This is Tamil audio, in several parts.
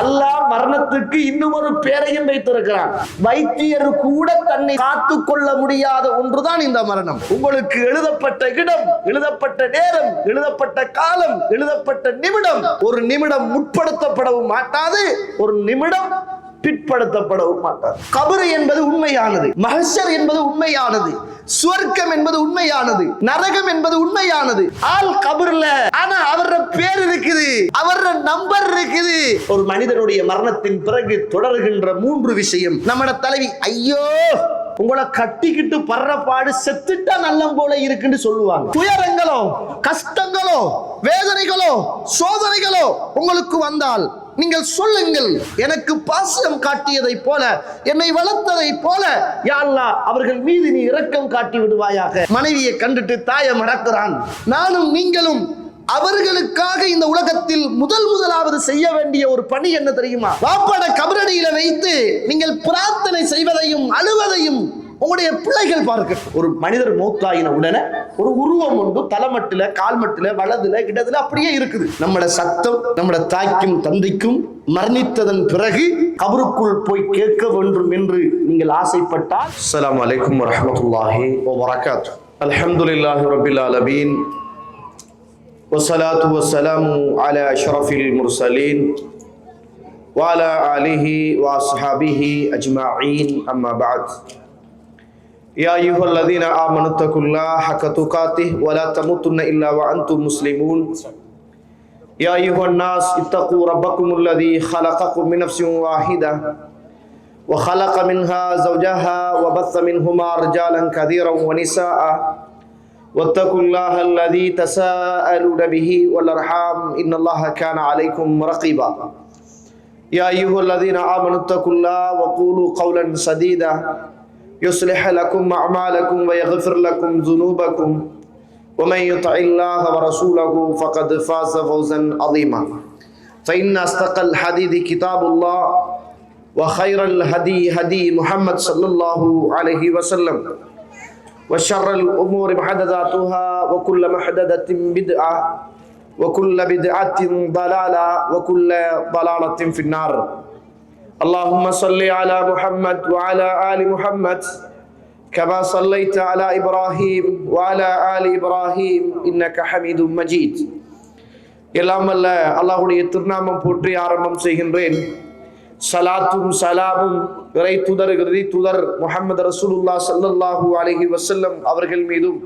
அல்லாஹ் மரணத்துக்கு இன்னும் ஒரு பேரையும் வைத்திருக்கிறான். வைத்தியர் கூட தன்னை காத்துக் கொள்ள முடியாத ஒன்றுதான் இந்த மரணம். உங்களுக்கு எழுதப்பட்ட இடம், எழுதப்பட்ட நேரம், எழுதப்பட்ட காலம், எழுதப்பட்ட நிமிடம், ஒரு நிமிடம் முற்படுத்தப்படவும் மாட்டாது, ஒரு நிமிடம் பிற்படுத்தப்படவும் மாட்டார். கபர் என்பது உண்மையானது, மஹ்ஷர் என்பது உண்மையானது, சுவர்க்கம் என்பது உண்மையானது, நரகம் என்பது உண்மையானது. ஆள் கபர்ல, ஆனா அவர பேர் இருக்குது, அவர நம்பர் இருக்குது. ஒரு மனிதனுடைய மரணத்தின் பிறகு தொடர்கின்ற 3 விஷயம். நம்மட தலைவி, ஐயோ உங்களை கட்டிக்கிட்டு படுற பாடு செத்துட்டா நல்லம் போல இருக்குன்னு சொல்லுவாங்க. துயரங்களோ, கஷ்டங்களோ, வேதனைகளோ, சோதனைகளோ உங்களுக்கு வந்தால் நீங்கள் சொல்லுங்கள், எனக்கு பாசம் காட்டியதை போல, என்னை வளர்த்ததை போல யா அல்லாஹ் அவர்கள் மீது நீ இரக்கம் காட்டி விடுவாயாக. மனைவியை கண்டுட்டு தாயை மறக்கிறான். நானும் நீங்களும் அவர்களுக்காக இந்த உலகத்தில் முதலாவது செய்ய வேண்டிய ஒரு பணி என்ன தெரியுமா? வாப்பாட கபரடியில வைத்து நீங்கள் பிரார்த்தனை செய்வதையும் அழுவதையும் உங்களுடைய பிள்ளைகள் பார்க்க. ஒரு மனிதர் மௌத்தாயின உடனே ஒரு உருவம் ஒன்று தலைமட்டில, கால்மட்டில, வலதுல, இடதுல அப்படியே இருக்குது. நம்மட சத்தம் நம்மட தாய்க்கும் தந்தைக்கும் மரணித்ததன் பிறகு கபருக்குள் போய் கேட்க வேண்டும் என்று நீங்கள் ஆசைப்பட்டால். அஸ்ஸலாமு அலைக்கும் வரஹ்மத்துல்லாஹி வபரகாத்துஹு. அல்ஹம்துலில்லாஹி ரப்பில் ஆலமீன் வஸ்ஸலாத்து வஸ்ஸலாமு அலா அஷ்ரஃபில் முர்ஸலீன் வ அலா ஆலிஹி வ அஸ்ஹாபிஹி அஜ்மஈன். அம்மா பஅத். يا أيها الذين آمنوا اتقوا الله حق تقاته ولا تموتن إلا وأنتم مسلمون. يا أيها الناس اتقوا ربكم الذي خلقكم من نفس واحدة وخلق منها زوجها وبث منهما رجالا كثيرا ونساء واتقوا الله الذي تساءلون به والأرحام إن الله كان عليكم رقيبا. يا أيها الذين آمنوا اتقوا الله وقولوا قولا سديدا يصلح لكم أعمالكم ويغفر لكم ذنوبكم ومن يطع الله ورسوله فقد فاز فوزا عظيما. فإن أصدق الحديث كتاب الله وخير الهدي هدي محمد صلى الله عليه وسلم وشر الأمور محدثاتها وكل محدثة بدعة وكل بدعة ضلالة وكل ضلالة في النار. اللهم صل على محمد وعلى آل محمد كما صليت على إبراهيم وعلى آل إبراهيم إنك حميد مجيد. எல்லாம் அல்ல அல்லாஹ்வுடைய திருநாமம் போற்றி ஆரம்பம் செய்கின்றேன். ஸலாத்தும் ஸலாமும் இறை தூதர் இறுதி தூதர் முஹம்மது ரசூலுல்லாஹ் ஸல்லல்லாஹு அலைஹி வஸல்லம் அவர்கள் மீதும்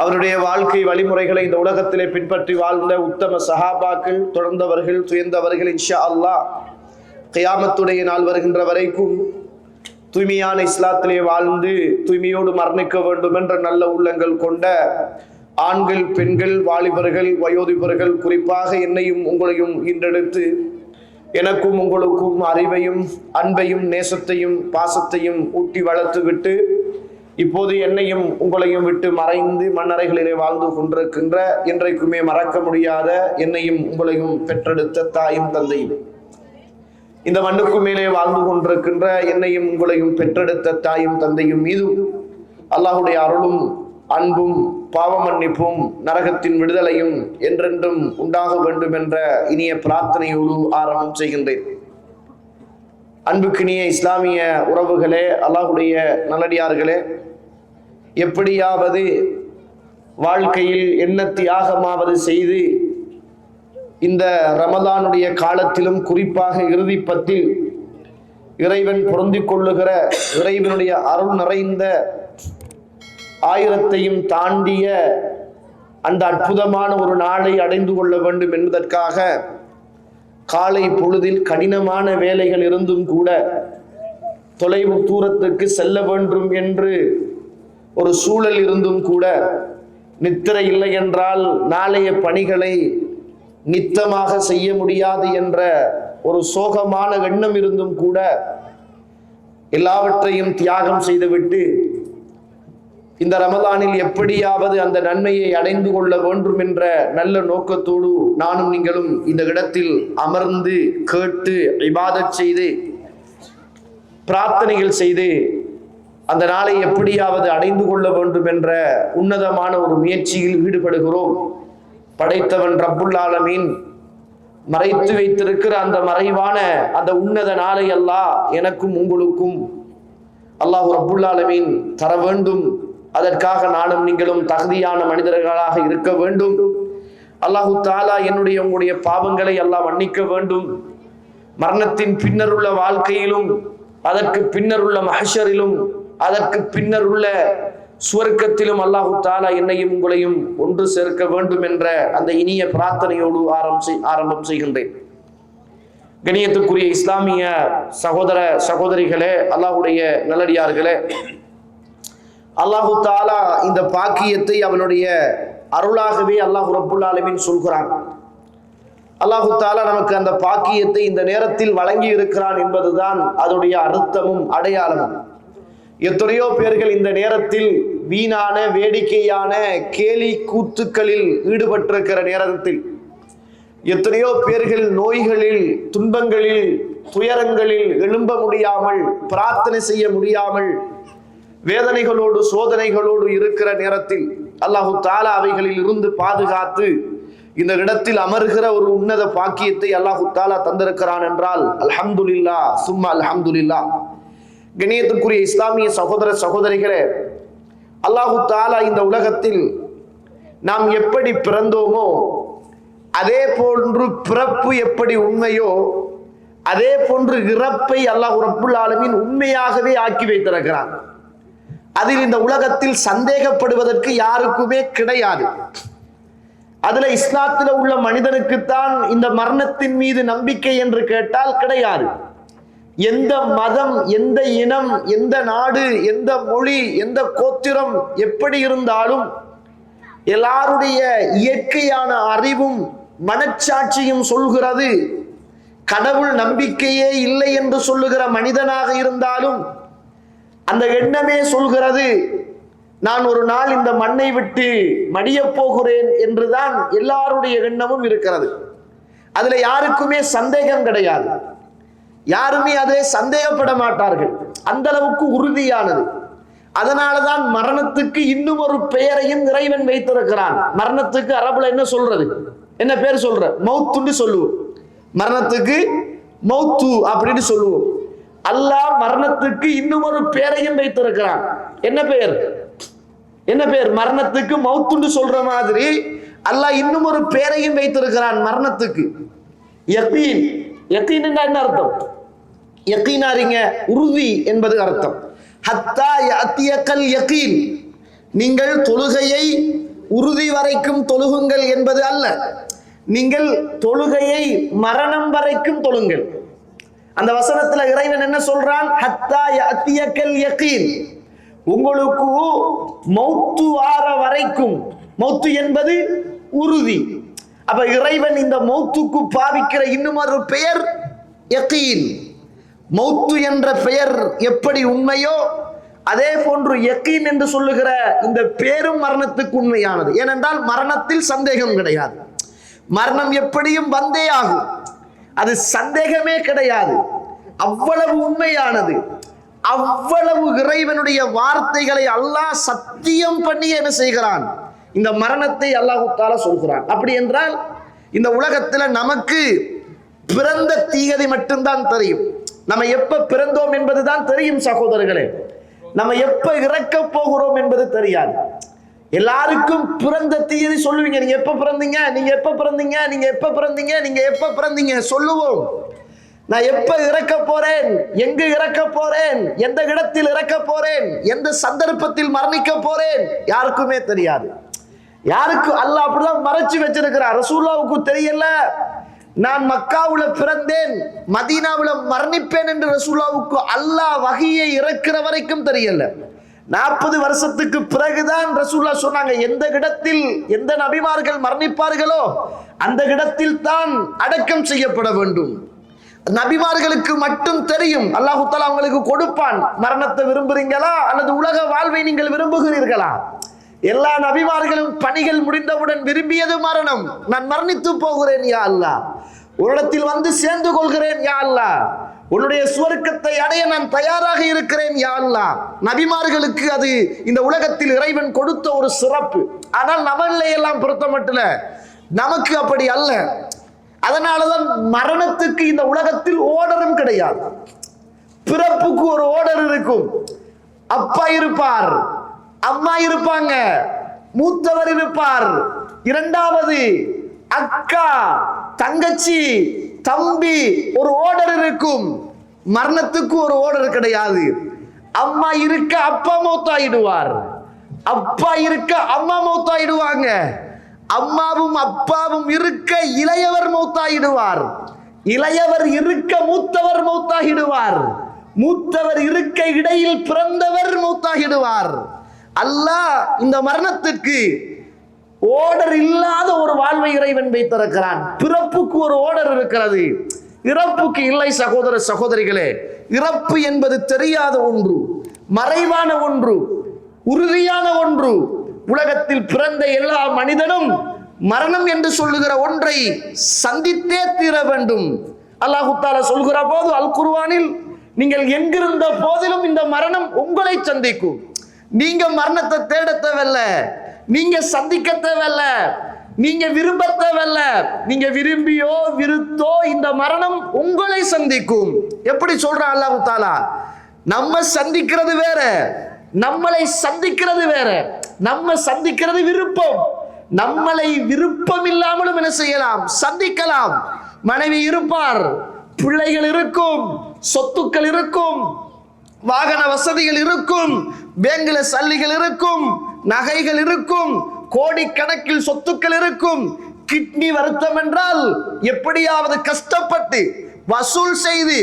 அவருடைய வாழ்க்கை வழிமுறைகளை இந்த உலகத்திலே பின்பற்றி வாழ்ந்த உத்தம சஹாபாக்கள், தொடர்ந்தவர்கள், துயர்ந்தவர்கள் இன்ஷா அல்லாஹ் கியாமத்துடைய நாள் வருகின்ற வரைக்கும் தூய்மையான இஸ்லாத்திலே வாழ்ந்து தூய்மையோடு மரணிக்க வேண்டும் என்ற நல்ல உள்ளங்கள் கொண்ட ஆண்கள், பெண்கள், வாலிபர்கள், வயோதிபர்கள், குறிப்பாக என்னையும் உங்களையும் ஈன்றெடுத்து எனக்கும் உங்களுக்கும் அறிவையும் அன்பையும் நேசத்தையும் பாசத்தையும் ஊட்டி வளர்த்து விட்டு இப்போது என்னையும் உங்களையும் விட்டு மறைந்து மண்ணறைகளிலே வாழ்ந்து கொண்டிருக்கின்ற, என்றைக்குமே மறக்க முடியாத என்னையும் உங்களையும் பெற்றெடுத்த தாயும் தந்தையும், இந்த மண்ணுக்கு மேலே வாழ்ந்து கொண்டிருக்கின்ற என்னையும் உங்களையும் பெற்றெடுத்த தாயும் தந்தையும் மீதும் அல்லாஹ்வுடைய அருளும் அன்பும் பாவ மன்னிப்பும் நரகத்தின் விடுதலையும் என்றென்றும் உண்டாக வேண்டும் என்ற இனிய பிரார்த்தனையோடு ஆரம்பம் செய்கின்றேன். அன்புக்கினிய இஸ்லாமிய உறவுகளே, அல்லாஹ்வுடைய நல்லடியார்களே, எப்படியாவது வாழ்க்கையில் என்ன தியாகமாவது செய்து இந்த ரமதானுடைய காலத்திலும் குறிப்பாக இறுதி பத்தில் இறைவன் பொருந்திக் கொள்ளுகிற இறைவனுடைய அருள் நிறைந்த 1000ஐயும் தாண்டிய அந்த அற்புதமான ஒரு நாளை அடைந்து கொள்ள வேண்டும் என்பதற்காக காலை பொழுதில் கடினமான வேலைகள் இருந்தும் கூட தொலைவு தூரத்துக்கு செல்ல வேண்டும் என்று ஒரு சூழல் இருந்தும் கூட நித்திரை இல்லை என்றால் நாளைய பணிகளை நித்தமாக செய்ய முடியாது என்ற ஒரு சோகமான எண்ணம் இருந்தும் கூட எல்லாவற்றையும் தியாகம் செய்துவிட்டு இந்த ரமலானில் எப்படியாவது அந்த நன்மையை அடைந்து கொள்ள வேண்டும் என்ற நல்ல நோக்கத்தோடு நானும் நீங்களும் இந்த இடத்தில் அமர்ந்து கேட்டு இபாதத் செய்து பிரார்த்தனைகள் செய்து அந்த நாளை எப்படியாவது அடைந்து கொள்ள வேண்டும் என்ற உன்னதமான ஒரு முயற்சியில் ஈடுபடுகிறோம். படைத்தவன் ரப்புல் ஆலமீன் மறைத்து வைத்திருக்கிற அந்த மறைவான அந்த உன்னத நாளை அல்லாஹ் எனக்கும் உங்களுக்கும் அல்லாஹ் ரப்புல் ஆலமீன் தர வேண்டும். அதற்காக நானும் நீங்களும் தகுதியான மனிதர்களாக இருக்க வேண்டும். அல்லாஹு தாலா என்னுடைய உங்களுடைய பாவங்களை அல்லாஹ் மன்னிக்க வேண்டும். மரணத்தின் பின்னர் உள்ள வாழ்க்கையிலும், அதற்கு பின்னர் உள்ள மஹ்ஷரிலும், அதற்கு பின்னர் உள்ள சுவர்க்கத்திலும் அல்லாஹு தாலா என்னையும் உங்களையும் ஒன்று சேர்க்க வேண்டும் என்ற அந்த இனிய பிரார்த்தனையோடு ஆரம்பம் செய்கின்றேன். கணியத்துக்குரிய இஸ்லாமிய சகோதர சகோதரிகளே, அல்லாஹுடைய நல்லடியார்களே, அல்லாஹு தாலா இந்த பாக்கியத்தை அவனுடைய அருளாகவே அல்லாஹ் ரப்புல் ஆலமீன் சொல்கிறான். அல்லாஹு தாலா நமக்கு அந்த பாக்கியத்தை இந்த நேரத்தில் வழங்கி இருக்கிறான் என்பதுதான் அதனுடைய அர்த்தமும் அடையாளமும். எத்தனையோ பேர்கள் இந்த நேரத்தில் வீணான வேடிக்கையான கேலி கூத்துக்களில் ஈடுபட்டிருக்கிற நேரத்தில், எத்தனையோ பேர்கள் நோய்களில், துன்பங்களில், துயரங்களில் எழும்ப முடியாமல், பிரார்த்தனை செய்ய முடியாமல், வேதனைகளோடு சோதனைகளோடு இருக்கிற நேரத்தில் அல்லாஹு தாலா அவைகளில் இருந்து பாதுகாத்து இந்த இடத்தில் அமர்கிற ஒரு உன்னத பாக்கியத்தை அல்லாஹு தாலா தந்திருக்கிறான் என்றால் அல்ஹம்துலில்லாஹ் சும்மா அல்ஹம்துலில்லாஹ். கணியத்துக்குரிய இஸ்லாமிய சகோதர சகோதரிகளே, அல்லாஹு தாலா இந்த உலகத்தில் நாம் எப்படி பிறந்தோமோ அதே போன்று பிறப்பு எப்படி உண்மையோ அதே போன்று இறப்பை அல்லாஹ் ரப்புல் ஆலமீன் உண்மையாகவே ஆக்கி வைத்திருக்கிறான். அதில் இந்த உலகத்தில் சந்தேகப்படுவதற்கு யாருக்குமே கிடையாது. அதுல இஸ்லாத்துல உள்ள மனிதனுக்குத்தான் இந்த மரணத்தின் மீது நம்பிக்கை என்று கேட்டால் கிடையாது. எந்த மதம், எந்த இனம், எந்த நாடு, எந்த மொழி, எந்த கோத்திரம் எப்படி இருந்தாலும் எல்லாருடைய இயற்கையான அறிவும் மனச்சாட்சியும் சொல்கிறது, கடவுள் நம்பிக்கையே இல்லை என்று சொல்லுகிற மனிதனாக இருந்தாலும் அந்த எண்ணமே சொல்கிறது, நான் ஒரு நாள் இந்த மண்ணை விட்டு மடிய போகிறேன் என்றுதான் எல்லாருடைய எண்ணமும் இருக்கிறது. அதுல யாருக்குமே சந்தேகம் கிடையாது. யாருமே அதை சந்தேகப்பட மாட்டார்கள். அந்த அளவுக்கு உறுதியானது. அதனாலதான் மரணத்துக்கு இன்னும் ஒரு பெயரையும் இறைவன் வைத்திருக்கிறான். மரணத்துக்கு அரபுல என்ன சொல்றது, என்ன பேர் சொல்ற? மௌத்துன்னு சொல்லுவோம். மரணத்துக்கு மௌத்து அப்படின்னு சொல்லுவோம். அல்லாஹ் மரணத்துக்கு இன்னும் ஒரு பெயரையும் வைத்திருக்கிறான். என்ன பெயர்? என்ன பெயர்? மரணத்துக்கு மௌத்துன்னு சொல்ற மாதிரி அல்லாஹ் இன்னும் ஒரு பெயரையும் வைத்திருக்கிறான் மரணத்துக்கு. யகீன். யகீன் என்ன அர்த்தம்? யகீனாரிங்க உறுதி என்பது அர்த்தம். ஹத்தா யஅதியகல் யகீன், நீங்கள் தொழுகையை உறுதி வரைக்கும் தொழுகுங்கள் என்பது அல்ல. நீங்கள் தொழுகையை மரணம் வரைக்கும் தொழுங்கள். அந்த வசனத்துல இறைவன் என்ன சொல்றான்? ஹத்தா யஅதியகல் யகீன், உங்களுக்கு மௌத்து ஆற வரைக்கும். மௌத்து என்பது உறுதி. அப்ப இறைவன் இந்த மௌத்துக்கு பாவிக்கிற இன்னும் ஒரு பெயர் யகீன். மௌத்து என்ற பெயர் எப்படி உண்மையோ அதே போன்று யகீன் என்று சொல்லுகிற இந்த பேரும் மரணத்துக்கு உண்மையானது. ஏனென்றால் மரணத்தில் சந்தேகம் கிடையாது. மரணம் எப்படியும் வந்தே ஆகும், அது சந்தேகமே கிடையாது. அவ்வளவு உண்மையானது. அவ்வளவு இறைவனுடைய வார்த்தைகளை அல்லாஹ் சத்தியம் பண்ணி என்ன செய்கிறான்? இந்த மரணத்தை அல்லாஹ் தஆலா சொல்கிறான். அப்படி என்றால் இந்த உலகத்துல நமக்கு பிறந்த தீகதி மட்டும்தான் தெரியும். நம்ம எப்ப பிறந்தோம் என்பதுதான் தெரியும் சகோதரர்களே. நம்ம எப்ப இறக்க போகிறோம் என்பது தெரியாது. எல்லாருக்கும் பிறந்த தீயதி சொல்லுவீங்க. நீங்க எப்ப பிறந்தீங்க, நீங்க எப்ப பிறந்தீங்க, நீங்க எப்ப பிறந்தீங்க, நீங்க எப்ப பிறந்தீங்க சொல்லுவோம். நான் எப்ப இறக்க போறேன், எங்கு இறக்க போறேன், எந்த இடத்தில் இறக்க போறேன், எந்த சந்தர்ப்பத்தில் மரணிக்க போறேன் யாருக்குமே தெரியாது. யாருக்கு அல்லாஹ் அப்படிதான் மறைச்சு வச்சிருக்கிறார். ரசூலுல்லாஹ்வுக்கு தெரியல நான் மக்காவுல பிறந்தேன், மதீனாவுல மரணிப்பேன் என்று ரசூலுல்லாஹ்வுக்கு அல்லாஹ் வஹியை இறக்குற வரைக்கும் தெரியல. 40 வருஷத்துக்கு பிறகுதான் ரசூலுல்லாஹ் சொன்னாங்க, எந்த இடத்தில் எந்த நபிமார்கள் மரணிப்பார்களோ அந்த இடத்தில் தான் அடக்கம் செய்யப்பட வேண்டும். நபிமார்களுக்கு மட்டும் தெரியும். அல்லாஹ் தஆலா அவங்களுக்கு கொடுப்பான். மரணத்தை விரும்புறீங்களா அல்லது உலக வாழ்வை நீங்கள் விரும்புகிறீர்களா? எல்லா நபிமார்களும் பணிகள் முடிந்தவுடன் விரும்பியது மரணம். நான் மரணித்து போகிறேன் யா அல்லாஹ், உன்னிடத்தில் வந்து சேர்ந்து கொள்கிறேன் யா அல்லாஹ், உன்னுடைய சுவர்க்கத்தை அடைய நான் தயாராக இருக்கிறேன் யா அல்லாஹ். நபிமார்களுக்கு அது இந்த உலகத்தில் இறைவன் கொடுத்த ஒரு சிறப்பு. ஆனால் நம்மளை எல்லாம் பொறுத்த மட்டும் நமக்கு அப்படி அல்ல. அதனாலதான் மரணத்துக்கு இந்த உலகத்தில் ஓடரும் கிடையாது. பிறப்புக்கு ஒரு ஓடர் இருக்கும். அப்பா இருப்பார், அம்மா இருப்பாங்க, மூத்தவர் இருப்பார், இரண்டாவது அக்கா, தங்கச்சி, தம்பி, ஒரு ஓடர் இருக்கும். மரணத்துக்கு ஒரு ஓடர் கிடையாது. அம்மா இருக்க அப்பா மௌத்தாயிடுவார், அப்பா இருக்க அம்மா மௌத்தாயிடுவாங்க, அம்மாவும் அப்பாவும் இருக்க இளையவர் மௌத்தாயிடுவார், இளையவர் இருக்க மூத்தவர் மௌத்தாகிடுவார், மூத்தவர் இருக்க இடையில் பிறந்தவர் மௌத்தாகிடுவார். அல்லாஹ் இந்த மரணத்துக்கு ஓடர் இல்லாத ஒரு வாழ்வை இறைவன் வைத்திருக்கிறான். பிறப்புக்கு ஒரு ஓடர் இருக்கிறது, இறப்புக்கு இல்லை. சகோதர சகோதரிகளே, இறப்பு என்பது தெரியாத ஒன்று, மறைவான ஒன்று, உறுதியான ஒன்று. உலகத்தில் பிறந்த எல்லா மனிதனும் மரணம் என்று சொல்லுகிற ஒன்றை சந்தித்தே தீர வேண்டும். அல்லாஹ் தஆலா சொல்கிற போது அல் குர்ஆனில், நீங்கள் எங்கிருந்த போதிலும் இந்த மரணம் உங்களை சந்திக்கும். நீங்க மரணத்தை தேட தேவையில்ல, நீங்க சந்திக்க தேவையில்ல, நீங்க விரும்ப தேவையில்ல. நீங்க விரும்பியோ விருத்தோ இந்த மரணம் உங்களை சந்திக்கும். எப்படி சொல்றான் அல்லாஹ் தஆலா? நம்ம சந்திக்கிறது வேற, நம்மளை சந்திக்கிறது வேற. நம்ம சந்திக்கிறது விருப்பம், நம்மளை விருப்பம் இல்லாமலும் என்ன செய்யலாம், சந்திக்கலாம். மனைவி இருப்பார், பிள்ளைகள் இருக்கும், சொத்துக்கள் இருக்கும், வாகன வசதிகள் இருக்கும், பேங்குல சல்லிகள் இருக்கும், நகைகள் இருக்கும், கோடிக்கணக்கில் சொத்துக்கள் இருக்கும். கிட்னி வருத்தம் என்றால் எப்படியாவது கஷ்டப்பட்டு வசூல் செய்து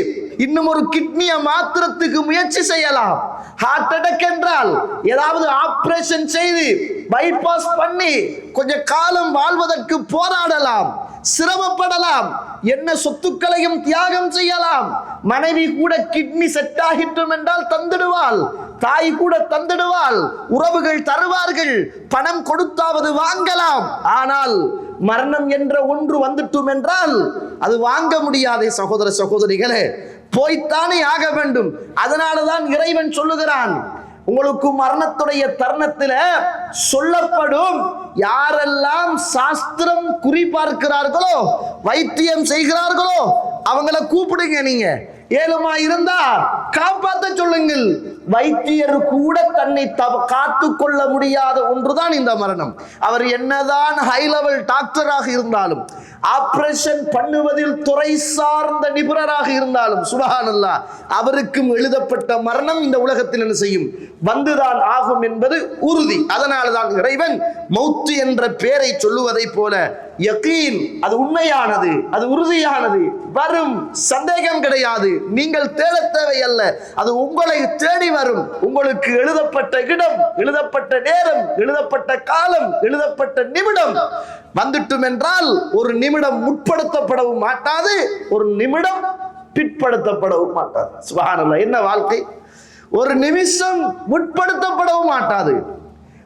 இன்னும் ஒரு கிட்னியை மாத்திரத்துக்கு முயற்சி செய்யலாம். ஹார்ட் அட்டாக் என்றால் ஏதாவது ஆபரேஷன் செய்து பைபாஸ் பண்ணி கொஞ்ச காலம் வாழ்வதற்கு போராடலாம், சிரமப்படலாம், என்ன சொத்துக்களையும் தியாகம் செய்யலாம். மனைவி கூட கிட்னி செட் ஆகிட்டும் என்றால் தந்துடுவாள், தாய் கூட தந்துடுவாள், உறவுகள் தருவார்கள், பணம் கொடுத்தாவது வாங்கலாம். ஆனால் மரணம் என்ற ஒன்று வந்துட்டும் என்றால் அது வாங்க முடியாதே சகோதர சகோதரிகளே, போய்த்தானே ஆக வேண்டும். அதனாலதான் இறைவன் சொல்லுகிறான், உங்களுக்கு மரணத்துடைய தருணத்தில் சொல்லப்படும், யாரெல்லாம் சாஸ்திரம் குறிப்பார்க்கிறார்களோ, வைத்தியம் செய்கிறார்களோ அவங்கள கூப்பிடுங்க. நீங்க ஏழுமா இருந்தா காப்பாற்ற சொல்லுங்கள். வைத்தியர் கூட தன்னை காத்து கொள்ள முடியாத ஒன்றுதான் இந்த மரணம். அவர் என்னதான் ஹை லெவல் டாக்டராக இருந்தாலும், ஆபரேஷன் பண்ணுவதில் துறை சார்ந்த நிபுணராக இருந்தாலும், சுப்ஹானல்லாஹ், அவருக்கும் எழுதப்பட்ட மரணம் இந்த உலகத்தில் என்ன செய்யும், வந்துதான் ஆகும் என்பது உறுதி. அதனால்தான் இறைவன் மௌத்து என்ற பெயரை சொல்லுவதை போல யகீன், அது உண்மையானது, அது உறுதியானது, வரும், சந்தேகம் கிடையாது. நீங்கள் தேட தேவையல்ல, அது உங்களை தேடி வரும். உங்களுக்கு எழுதப்பட்ட இடம், எழுதப்பட்ட நேரம், எழுதப்பட்ட காலம், எழுதப்பட்ட நிமிடம் வந்துட்டும் என்றால் ஒரு நிமிடம் முற்படுத்தப்படவும் மாட்டாது, ஒரு நிமிடம் பிற்படுத்தப்படவும் மாட்டாது. சுப்ஹானல்லாஹ், என்ன வாழ்க்கை! ஒரு நிமிஷம் முற்படுத்தப்படவும் மாட்டாது,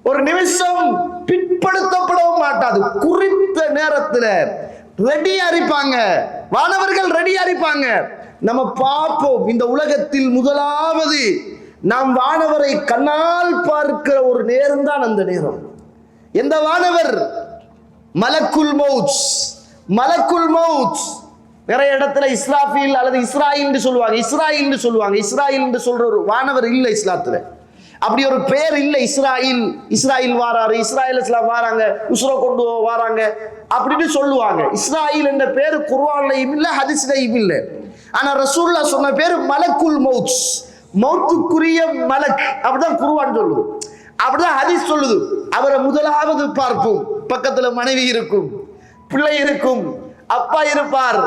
ஒரு நிமிஷம் பிற்படுத்தப்படவும் மாட்டாது. குறித்த நேரத்தில் ரெடியா இருப்பாங்க, வானவர்கள் ரெடியா இருப்பாங்க. நம்ம பார்ப்போம், இந்த உலகத்தில் முதலாவது நாம் வானவரை கண்ணால் பார்க்கிற ஒரு நேரம் தான் அந்த நேரம். எந்த வானவர்? மலக்குல் மௌத். மலக்குல் மௌத் நிறைய இடத்துல இஸ்ராஃபீல் அல்லது இஸ்ராயில் என்று சொல்லுவாங்க, இஸ்ராயில் என்று சொல்லுவாங்க. இஸ்ராயில் என்று சொல்ற ஒரு வானவர் இல்லை இஸ்லாத்துல, அப்படி ஒரு பெயர் இல்லை. இஸ்ராயில், இஸ்ராயில் வாராரு, இஸ்ராயில் இஸ்லாம் வாராங்க, உஸ்ரோ கொண்டு வாராங்க அப்படின்னு சொல்லுவாங்க. இஸ்ராயில் என்ற பேர் குர்ஆன்லயும் இல்லை, ஹதீஸ்லயும் இல்லை. ஆனா ரசூலுல்லாஹ் சொன்ன பேர் மலக்குல் மௌத், மௌத்துக்குரிய மலக், அப்படிதான் குர்ஆன் சொல்லுது, அப்படிதான் ஹதீஸ் சொல்லுது. அவரை முதலாவது பார்ப்போம். பக்கத்துல மனைவி இருக்கும், பிள்ளை இருக்கும், அப்பா இருப்பார்,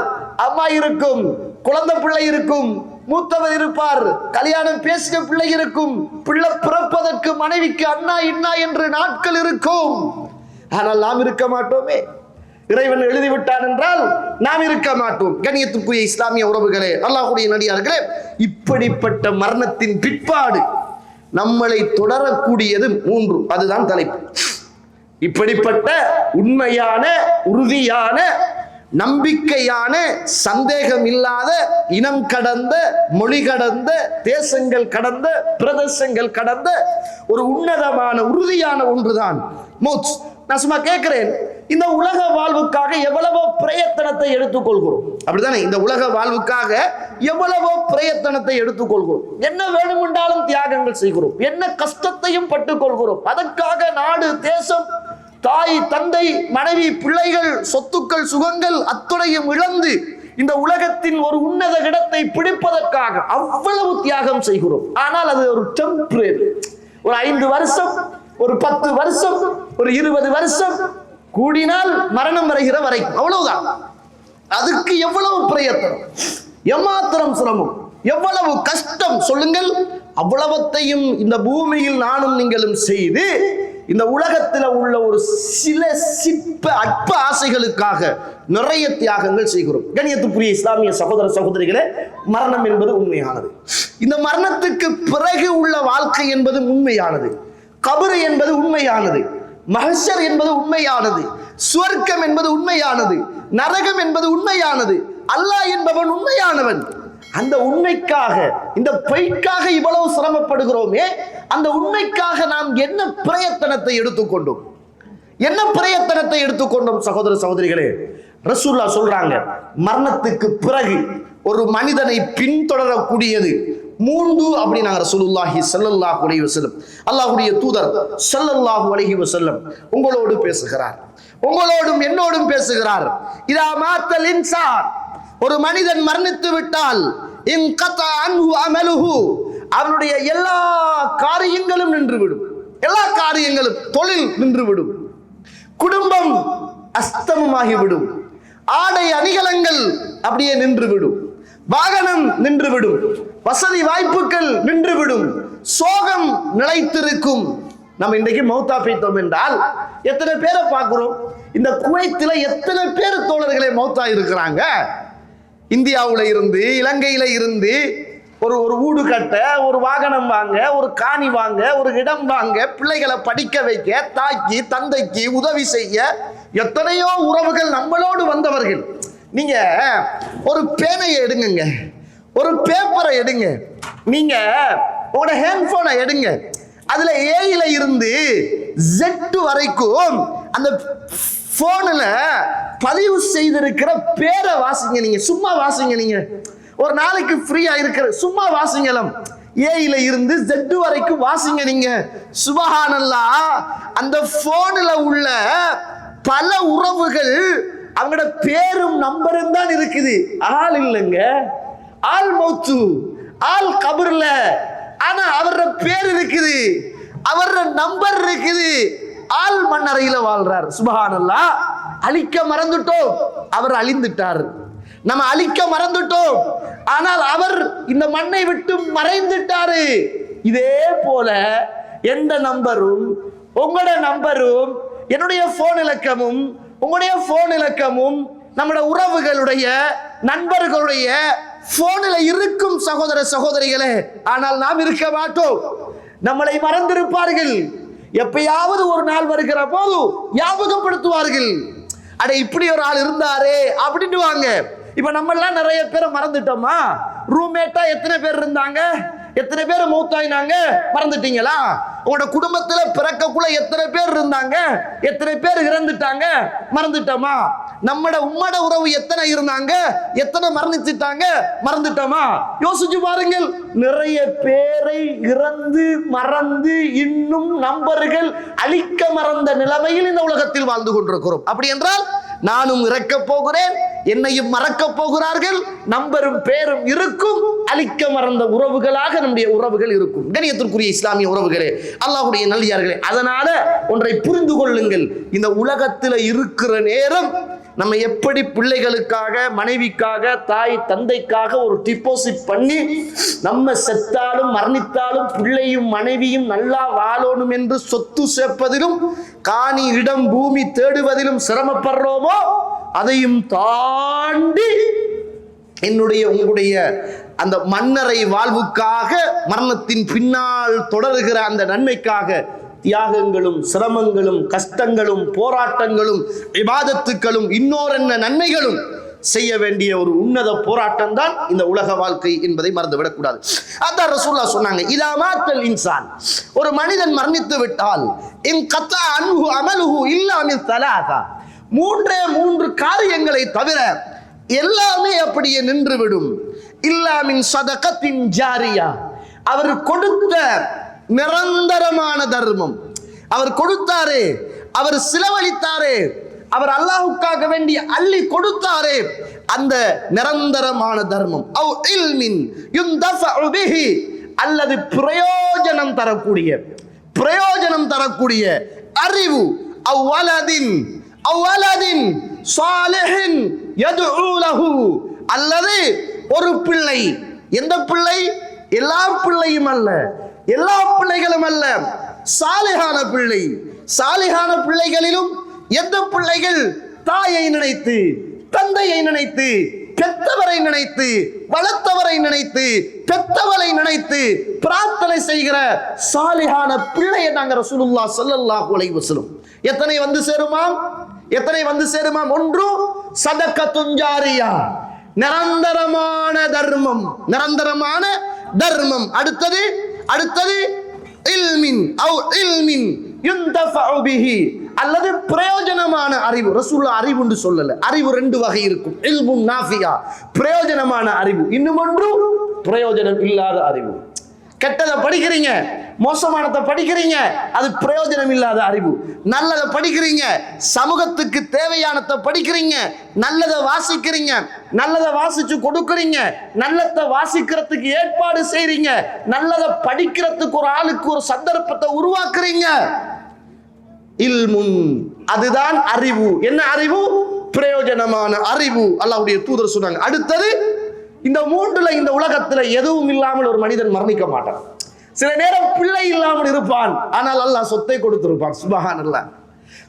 அம்மா இருக்கும், குழந்தை பிள்ளை இருக்கும், மூத்தவர் இருப்பார், கல்யாணம் பேசின பிள்ளை இருக்கும், பிள்ளை பிறப்பதற்கு மனைவிக்கு அண்ணா இன்னா என்று நாட்கள் இருக்கும். ஆனால் நாம் இருக்க மாட்டோமே. இறைவன் எழுதிவிட்டான் என்றால் நாம் இருக்க மாட்டோம். கண்ணியத்துக்குரிய இஸ்லாமிய உறவுகளே, அல்லாஹ்வுடைய நடிகார்களே, இப்படிப்பட்ட மரணத்தின் பிற்பாடு நம்மளை தொடரக்கூடியது 3. அதுதான் தலைப்பு. இப்படிப்பட்ட உண்மையான, உறுதியான, நம்பிக்கையான, சந்தேகம் இல்லாத, இனம் கடந்த, மொழி கடந்த, தேசங்கள் கடந்த, பிரதேசங்கள் கடந்த ஒரு உன்னதமான, உறுதியான ஒன்றுதான் மௌத். நான் சும்மா கேட்கிறேன், இந்த உலக வாழ்வுக்காக எவ்வளவோ பிரயத்தனத்தை எடுத்துக்கொள்கிறோம், அப்படித்தானே? இந்த உலக வாழ்வுக்காக எவ்வளவோ பிரயத்தனத்தை எடுத்துக்கொள்கிறோம், என்ன வேணுமென்றாலும் தியாகங்கள் செய்கிறோம், என்ன கஷ்டத்தையும் பட்டுக்கொள்கிறோம். அதற்காக நாடு, தேசம், தாய், தந்தை, மனைவி, பிள்ளைகள், சொத்துக்கள், சுகங்கள் அத்துணையும் இழந்து இந்த உலகத்தின் ஒரு உன்னத இடத்தை பிடிப்பதற்காக அவ்வளவு தியாகம் செய்கிறோம். ஆனால் அது ஒரு டெம்பரரி, ஒரு 5 வருஷம், ஒரு 10 வருஷம், ஒரு 20 வருஷம், கூடினால் மரணம் வருகிற வரைக்கும், அவ்வளவுதான். அதுக்கு எவ்வளவு பிரயத்தனம், எம்மாத்திரம் சிரமம், எவ்வளவு கஷ்டம் சொல்லுங்கள். அவ்வளவத்தையும் இந்த பூமியில் நானும் நீங்களும் செய்து இந்த உலகத்தில் உள்ள ஒரு சில அற்ப ஆசைகளுக்காக நிறைய தியாகங்கள் செய்கிறோம். கண்ணியத்துக்குரிய இஸ்லாமிய சகோதர சகோதரிகளே, மரணம் என்பது உண்மையானது. இந்த மரணத்துக்கு பிறகு உள்ள வாழ்க்கை என்பது உண்மையானது. கபர் என்பது உண்மையானது. மஹ்ஷர் என்பது உண்மையானது. சுவர்க்கம் என்பது உண்மையானது. நரகம் என்பது உண்மையானது. அல்லாஹ் என்பவன் உண்மையானவன். அந்த உண்மைக்காக, இந்த பொய்க்காக இவ்வளவு சிரமப்படுகிறோமே, அந்த உண்மைக்காக நாம் என்ன பிரயத்தனத்தை எடுத்துக்கொண்டோம், என்ன பிரயத்தனத்தை எடுத்துக்கொண்டோம்? சகோதர சகோதரிகளே, ரசூலுல்லாஹ் சொல்றாங்க, மரணத்துக்கு பிறகு ஒரு மனிதனை பின்தொடரக்கூடியது 3 அப்படின்னாங்க ரசூலுல்லாஹி ஸல்லல்லாஹு அலைஹி வஸல்லம். அல்லாஹ்வுடைய தூதர் ஸல்லல்லாஹு அலைஹி வஸல்லம் உங்களோடு பேசுகிறார், உங்களோடும் என்னோடும் பேசுகிறார். இதா மாத்தல் இன்சான், ஒரு மனிதன் மரணித்து விட்டால், இன்கதா அன்ஹு அமலுஹு, அவனுடைய எல்லா காரியங்களும் நின்றுவிடும். எல்லா காரியங்களும், தொழில் நின்றுவிடும், குடும்பம் அஸ்தமமாகிவிடும், ஆடை அணிகலங்கள் அப்படியே நின்றுவிடும், வாகனம் நின்றுவிடும், வசதி வாய்ப்புகள் நின்றுவிடும், சோகம் நிலைத்திருக்கும். நம்ம இன்றைக்கு மௌத்தா போய்த்தோம் என்றால் எத்தனை பேரை பார்க்கிறோம்? இந்த குவைத்தில் எத்தனை பேர் தோழர்களே மௌத்தா இருக்கிறாங்க? இந்தியாவுல இருந்து, இலங்கையில இருந்து ஒரு வீடு கட்ட, ஒரு வாகனம் வாங்க, ஒரு காணி வாங்க, ஒரு இடம் வாங்க, பிள்ளைகளை படிக்க வைக்க, தாய்க்கு தந்தைக்கு உதவி செய்ய எத்தனையோ உறவுகள் நம்மளோடு வந்தவர்கள். நீங்க ஒரு பேனையை எடுங்க, ஒரு பேப்பரை எடுங்க, நீங்க உங்களோட ஹேண்ட்போனை எடுங்க, அதுல ஏயில இருந்து Z வரைக்கும் அந்த போன்ல பதிவு செய்திருக்கிற பேரை வாசிங்க. நீங்க சும்மா வாசிங்க, நீங்க ஒரு நாளைக்கு ஃப்ரீயா இருக்கிற சும்மா வாசிங்கலாம். ஏயில இருந்து Z வரைக்கும் வாசிங்க. நீங்க சுபஹானல்லாஹ், அந்த போன்ல உள்ள பல உறவுகள் அவங்களோட பேரும் நம்பரும் தான் இருக்குது. ஆள் இல்லைங்க, ஆள் மௌத்து, ஆள் கபர்ல, ஆனா அவரோட பேர் இருக்குது, அவரோட நம்பர் இருக்குது. ஆள் மண்ணறையில வாழ்றார். சுபஹானல்லாஹ். அழிக்க மறந்துட்டோம், அவர் அழிந்துட்டார். நம்ம அழிக்க மறந்துட்டோம், ஆனால் அவர் இந்த மண்ணை விட்டு மறைந்துட்டாரு. இதே போல எந்த நம்பரும், உங்களோட நம்பரும், என்னுடைய போன் இலக்கமும், உங்களுடைய போன் இலக்கமும் நம்முடைய உறவுகளுடைய, நண்பர்களுடைய போனில் இருக்கும் சகோதர சகோதரிகளே. ஆனால் நாம் இருக்க மாட்டோம், நம்மளை மறந்திருப்பார்கள். எப்பயாவது ஒரு நாள் வருகிற போது ஞாபகப்படுத்துவார்கள், அட இப்படி ஒரு ஆள் இருந்தாரே அப்படின்னு வாங்க. இப்ப நம்ம எல்லாம் நிறைய பேரை மறந்துட்டோமா? ரூம்மேட்டா எத்தனை பேர் இருந்தாங்க, எத்தனை பேர் மௌத்தாயினாங்க, மறந்துட்டீங்களா? உங்களோட குடும்பத்துல பிறக்கக்குள்ள எத்தனை பேர் இருந்தாங்க, எத்தனை பேர் இறந்துட்டாங்க, மறந்துட்டோமா? நம்மட உம்மட உறவு எத்தனை இருந்தாங்க, எத்தனை மரணிச்சுட்டாங்க, மறந்துட்டோமா? யோசிச்சு பாருங்கள். நிறைய பேரை இறந்து மறந்து இன்னும் நம்பர்கள் அழிக்க மறந்த நிலைமையில் இந்த உலகத்தில் வாழ்ந்து கொண்டிருக்கிறோம். அப்படி என்றால் நானும் இறக்க போகிறேன், என்னையும் மறக்க போகிறார்கள், நம்பரும் பேரும் இருக்கும், அழிக்க மறந்த உறவுகளாக நம்முடைய உறவுகள் இருக்கும். கண்ணியத்திற்குரிய இஸ்லாமிய உறவுகளே, அல்லாஹ்வுடைய நல்லடியார்களே, அதனால ஒன்றை புரிந்து கொள்ளுங்கள். இந்த உலகத்தில் இருக்கிற நேரம் நம்ம எப்படி பிள்ளைகளுக்காக, மனைவிக்காக, தாய் தந்தைக்காக ஒரு டிபாசிட் பண்ணி நம்ம செத்தாலும் மரணித்தாலும் பிள்ளையும் மனைவியும் நல்லா வாழணும் என்று சொத்து சேர்ப்பதிலும், காணி இடம் பூமி தேடுவதிலும் சிரமப்படுறோமோ, அதையும் தாண்டி என்னுடைய உங்களுடைய அந்த மன்னரை வாழ்வுக்காக, மரணத்தின் பின்னால் தொடர்கிற அந்த நன்மைக்காக தியாகங்களும் சிரமங்களும் கஷ்டங்களும் போராட்டங்களும் இபாதத்துக்களும் இன்னோரென்ன நன்மைகளும் செய்ய வேண்டிய ஒரு உன்னத போராட்டம் தான் இந்த உலக வாழ்க்கை என்பதை மறந்துவிடக் கூடாது. அதான் ரசூலுல்லாஹ் சொன்னாங்க, இதா மாத்தல் இன்சான், ஒரு மனிதன் மரணித்து விட்டால், இன் கத்தா அன்ஹு அமலுஹு இல்லா மின் ஸலாஸா, மூன்றே 3 காரியங்களை தவிர எல்லாமே அப்படியே நின்றுவிடும். இல்லாமின் சதகத்தின் ஜாரியா, அவர் கொடுத்த நிரந்தரமான தர்மம், அவர் கொடுத்தாரே, அவர் செலவழித்தாரே, அவர் அல்லாஹ்வுக்காக வேண்டி அள்ளி கொடுத்தாரே, அந்த நிரந்தரமான தர்மம். அவ் இல்மின் யுந்தஃபஉ பிஹி, அல்லது பிரயோஜனம் தரக்கூடிய அறிவு. அவ்வலதின் சாலிஹின் யதுஉ லஹு, அல்லது ஒரு பிள்ளை. எந்த பிள்ளை? எல்லா பிள்ளையும் அல்ல, எல்லா பிள்ளைகளும் அல்ல, சாலிஹான பிள்ளை. சாலிஹான பிள்ளைகளிலும் எந்த பிள்ளைகள்? தாயை நினைத்து, தந்தையை நினைத்து, பெத்தவரை நினைத்து, வளர்த்தவரை நினைத்து, பெத்தவரை நினைத்து பிரார்த்தனை செய்கிற சாலிஹான பிள்ளையை நாங்க ரசூலுல்லாஹ் ஸல்லல்லாஹு அலைஹி வஸல்லம். எத்தனை வந்து சேருமாம்? ஒன்று சதகத்துன் ஜாரியா, நிரந்தரமான தர்மம். அடுத்தது இல்மின் யுந்தஃபஉ பிஹி, அல்லது பிரயோஜனமான அறிவு. ரசூலுல்லாஹ் அறிவு என்று சொல்லல, அறிவு 2 வகை இருக்கும். இல்முன் நாஃபியா, பிரயோஜனமான அறிவு. இன்னும் ஒன்று பிரயோஜனம் இல்லாத அறிவு. கெட்டதை படிக்கிறீங்க, மோசமானதை படிக்கிறீங்க, அது பிரயோஜனம் இல்லாத அறிவு. நல்லதை படிக்கிறீங்க, சமூகத்துக்கு தேவையானதை படிக்கிறீங்க, நல்லதை வாசிக்கிறீங்க, நல்லதை வாசிச்சு கொடுக்கிறீங்க, நல்லதை வாசிக்கிறதுக்கு ஏற்பாடு செய்றீங்க, நல்லதை படிக்கிறதுக்கு ஒரு ஆளுக்கு ஒரு சந்தர்ப்பத்தை உருவாக்குறீங்க. இல்முன், அதுதான் அறிவு. என்ன அறிவு? பிரயோஜனமான அறிவு. அல்லாஹ்வுடைய தூதர் சொன்னாங்க. அடுத்தது, இந்த 3ல இந்த உலகத்துல எதுவும் இல்லாமல் ஒரு மனிதன் மரணிக்க மாட்டான். சில நேரம் பிள்ளை இல்லாமல் இருப்பான், ஆனால் அல்லாஹ் சொத்தை கொடுத்திருப்பான். சுப்ஹானல்லாஹ்.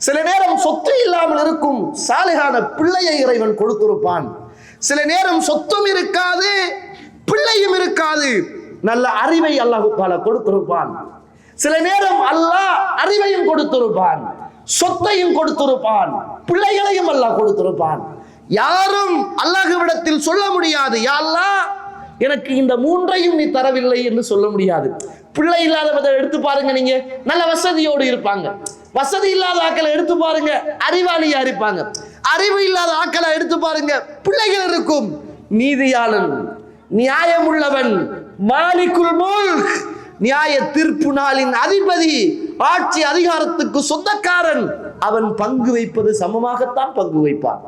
சில நேரம் சொத்து இல்லாமல் இருக்கும், சாலிஹான பிள்ளையை இறைவன் கொடுத்திருப்பான். சில நேரம் சொத்தும் இருக்காது, பிள்ளையும் இருக்காது, நல்ல அறிவை அல்லாஹ் தஆலா கொடுத்திருப்பான். சில நேரம் அல்லாஹ் அறிவையும் கொடுத்திருப்பான், சொத்தையும் கொடுத்திருப்பான், பிள்ளைகளையும் அல்லாஹ் கொடுத்திருப்பான். யாரும் அல்லாஹ்விடத்தில் சொல்ல முடியாது, யா அல்லாஹ் எனக்கு இந்த 3ஐயும் நீ தரவில்லை என்று சொல்ல முடியாது. பிள்ளை இல்லாதவரை எடுத்து பாருங்க, நீங்க நல்ல வசதியோடு இருப்பாங்க. வசதி இல்லாத ஆக்களை எடுத்து பாருங்க, அறிவாளியா இருப்பாங்க. அறிவு இல்லாத ஆக்களை எடுத்து பாருங்க, பிள்ளைகள் இருக்கும். நீதியாளன், நியாயமுள்ளவன், மாலிகுல் முல்க், நியாய தீர்ப்பு நாளின் அதிபதி, ஆட்சி அதிகாரத்துக்கு சொந்தக்காரன், அவன் பங்கு வைப்பது சமமாகத்தான் பங்கு வைப்பான்.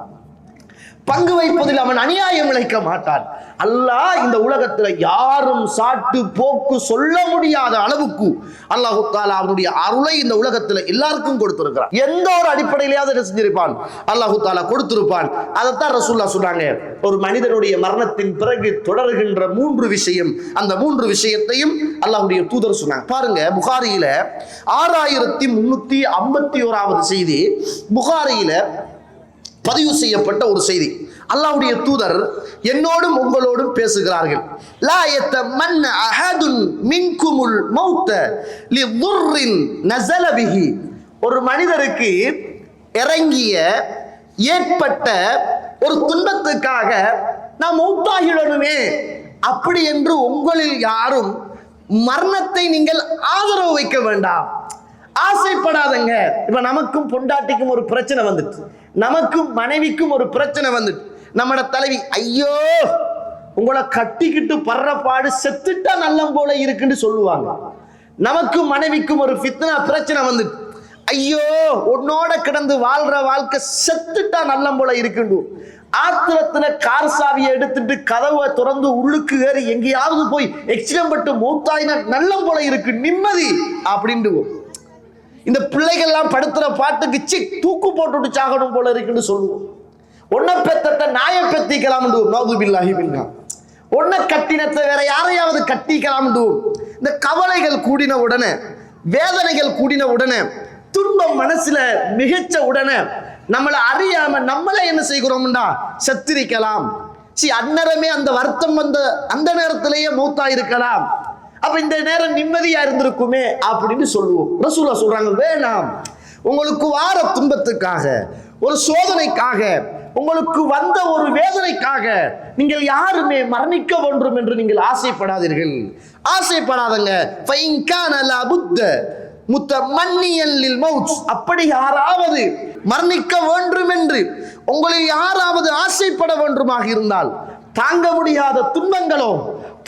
பங்கு வைப்பதில் அவன் அநியாயம் இழைக்க மாட்டான். அல்லாஹ் இந்த உலகத்துல யாரும் சாட்டு போக்கு சொல்ல முடியாத அளவுக்கு அல்லாஹ் தஆலா அவனுடைய அருளை இந்த உலகத்துல எல்லாருக்கும் கொடுத்திருக்கிறான். எந்த ஒரு அடிப்படையிலேயாவது என்ன செஞ்சிருப்பான்? அல்லாஹ் தஆலா கொடுத்திருப்பான். அதைத்தான் ரசூலுல்லாஹ் சொன்னாங்க, ஒரு மனிதனுடைய மரணத்தின் பிறகு தொடர்கின்ற 3 விஷயம், அந்த 3 விஷயத்தையும் அல்லாஹ்வுடைய தூதர் சொன்னாங்க. பாருங்க, புகாரியில 6351வது செய்தி, புகாரியில பதிவு செய்யப்பட்ட ஒரு செய்தி. அல்லாஹ்வுடைய தூதர் என்னோடும் உங்களோடும் பேசுகிறார்கள். லா யதமன்ன அஹதுன் மின்குமுல் மௌத லிதுர்ரின் நஸல பிஹி, ஒரு மனிதருக்கு இறங்கிய ஏற்பட்ட ஒரு துன்பத்துக்காக நாம் மௌத்தாகிடணுமே அப்படி என்று உங்களில் யாரும் மரணத்தை நீங்கள் ஆதரவு வைக்க வேண்டாம், ஆசைப்படாதங்க. இப்ப நமக்கும் பொண்டாட்டிக்கும் ஒரு பிரச்சனை வந்துட்டு, நமக்கும் மனைவிக்கும் ஒரு பிரச்சனை வந்துட்டு, நம்மட தலைவி ஐயோ உங்களை கட்டிக்கிட்டு படுற பாடு செத்துட்டா நல்லம் போல இருக்குன்னு சொல்லுவாங்க. நமக்கும் மனைவிக்கும் ஒரு ஃபித்னா பிரச்சனை வந்துட்டு, ஐயோ உன்னோட கிடந்து வாழ்ற வாழ்க்கை செத்துட்டா நல்லம் போல இருக்குண்டு, ஆத்திரத்துல கார் சாவியை எடுத்துட்டு கதவை திறந்து உள்ளுக்கு ஏறி எங்கேயாவது போய் எக்ஸிடென்ட் பட்டு மூத்தாயினா நல்லம் போல இருக்கு, நிம்மதி அப்படின்ட்டு. இந்த பிள்ளைகள்லாம் படுத்துற பாட்டுக்கு சிக் தூக்கு போட்டுட்டு சாகணும் போல இருக்குன்னு சொல்லுவோம். ஒன்ன பெத்தட்ட நாய பெத்திக்கலாம், ஒன்ன கட்டினத்தை வேற யாரையாவது கட்டிக்கலாம். இந்த கவலைகள் கூடின உடனே, வேதனைகள் கூடின உடனே, துன்பம் மனசுல மிகச்ச உடனே நம்மளை அறியாம நம்மளே என்ன செய்கிறோம்னா செத்திரிக்கலாம். அந்நேரமே அந்த வருத்தம் வந்த அந்த நேரத்திலேயே மூத்தா இருக்கலாம், அப்ப இந்த நேரம் நிம்மதியா இருந்திருக்குமே அப்படின்னு சொல்லுவோம். ரசூலுல்லாஹ் சொல்றாங்க, வேணாம், உங்களுக்கு வார துன்பத்துக்காக, ஒரு சோதனைக்காக, உங்களுக்கு வந்த ஒரு வேதனைக்காக நீங்கள் யாருமே மரணிக்க வேண்டும் என்று நீங்கள் ஆசைப்படாதீர்கள், ஆசைப்படாதங்க. முத்தமன்னியன் லில் மௌத், அப்படி யாராவது மரணிக்க வேண்டும் என்று உங்களில் யாராவது ஆசைப்பட வேண்டுமாக இருந்தால், தாங்க முடியாத துன்பங்களோ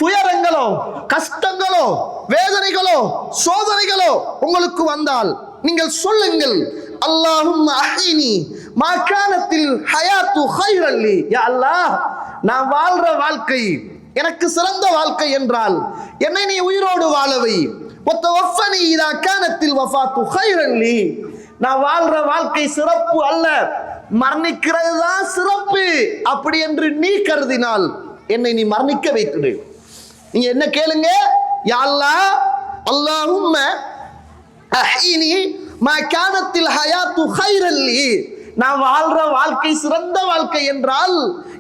துயரங்களோ கஷ்டங்களோ வேதனைகளோ சோதனைகளோ உங்களுக்கு வந்தால் நீங்கள் சொல்லுங்கள், அல்லாஹும்ம அஹ்யினி மா கானத்தில் ஹயாத்து கைரன் லி. யா அல்லாஹ், நான் வாழ்ற வாழ்க்கை எனக்கு சிறந்த வாழ்க்கை என்றால் என்னை நீ உயிரோடு வாழவை. வத்தவஃபனி இதா கானத்தில் வஃபாத்து கைரன் லி. நான் வாழ்ற வாழ்க்கை சிறப்பு அல்ல, மரணிக்கிறது தான் சிறப்பு அப்படி என்று நீ கருதினால் என்னை நீ மரணிக்க வைத்துடு. நீங்க என்ன கேளுங்க, யா அல்லாஹ், அல்லாஹும்ம அஹ்யினி மா கானத்தில் ஹயாத்து கைரன் லி. நான் வாழ்ற வாழ்க்கை சிறந்த வாழ்க்கை என்றால்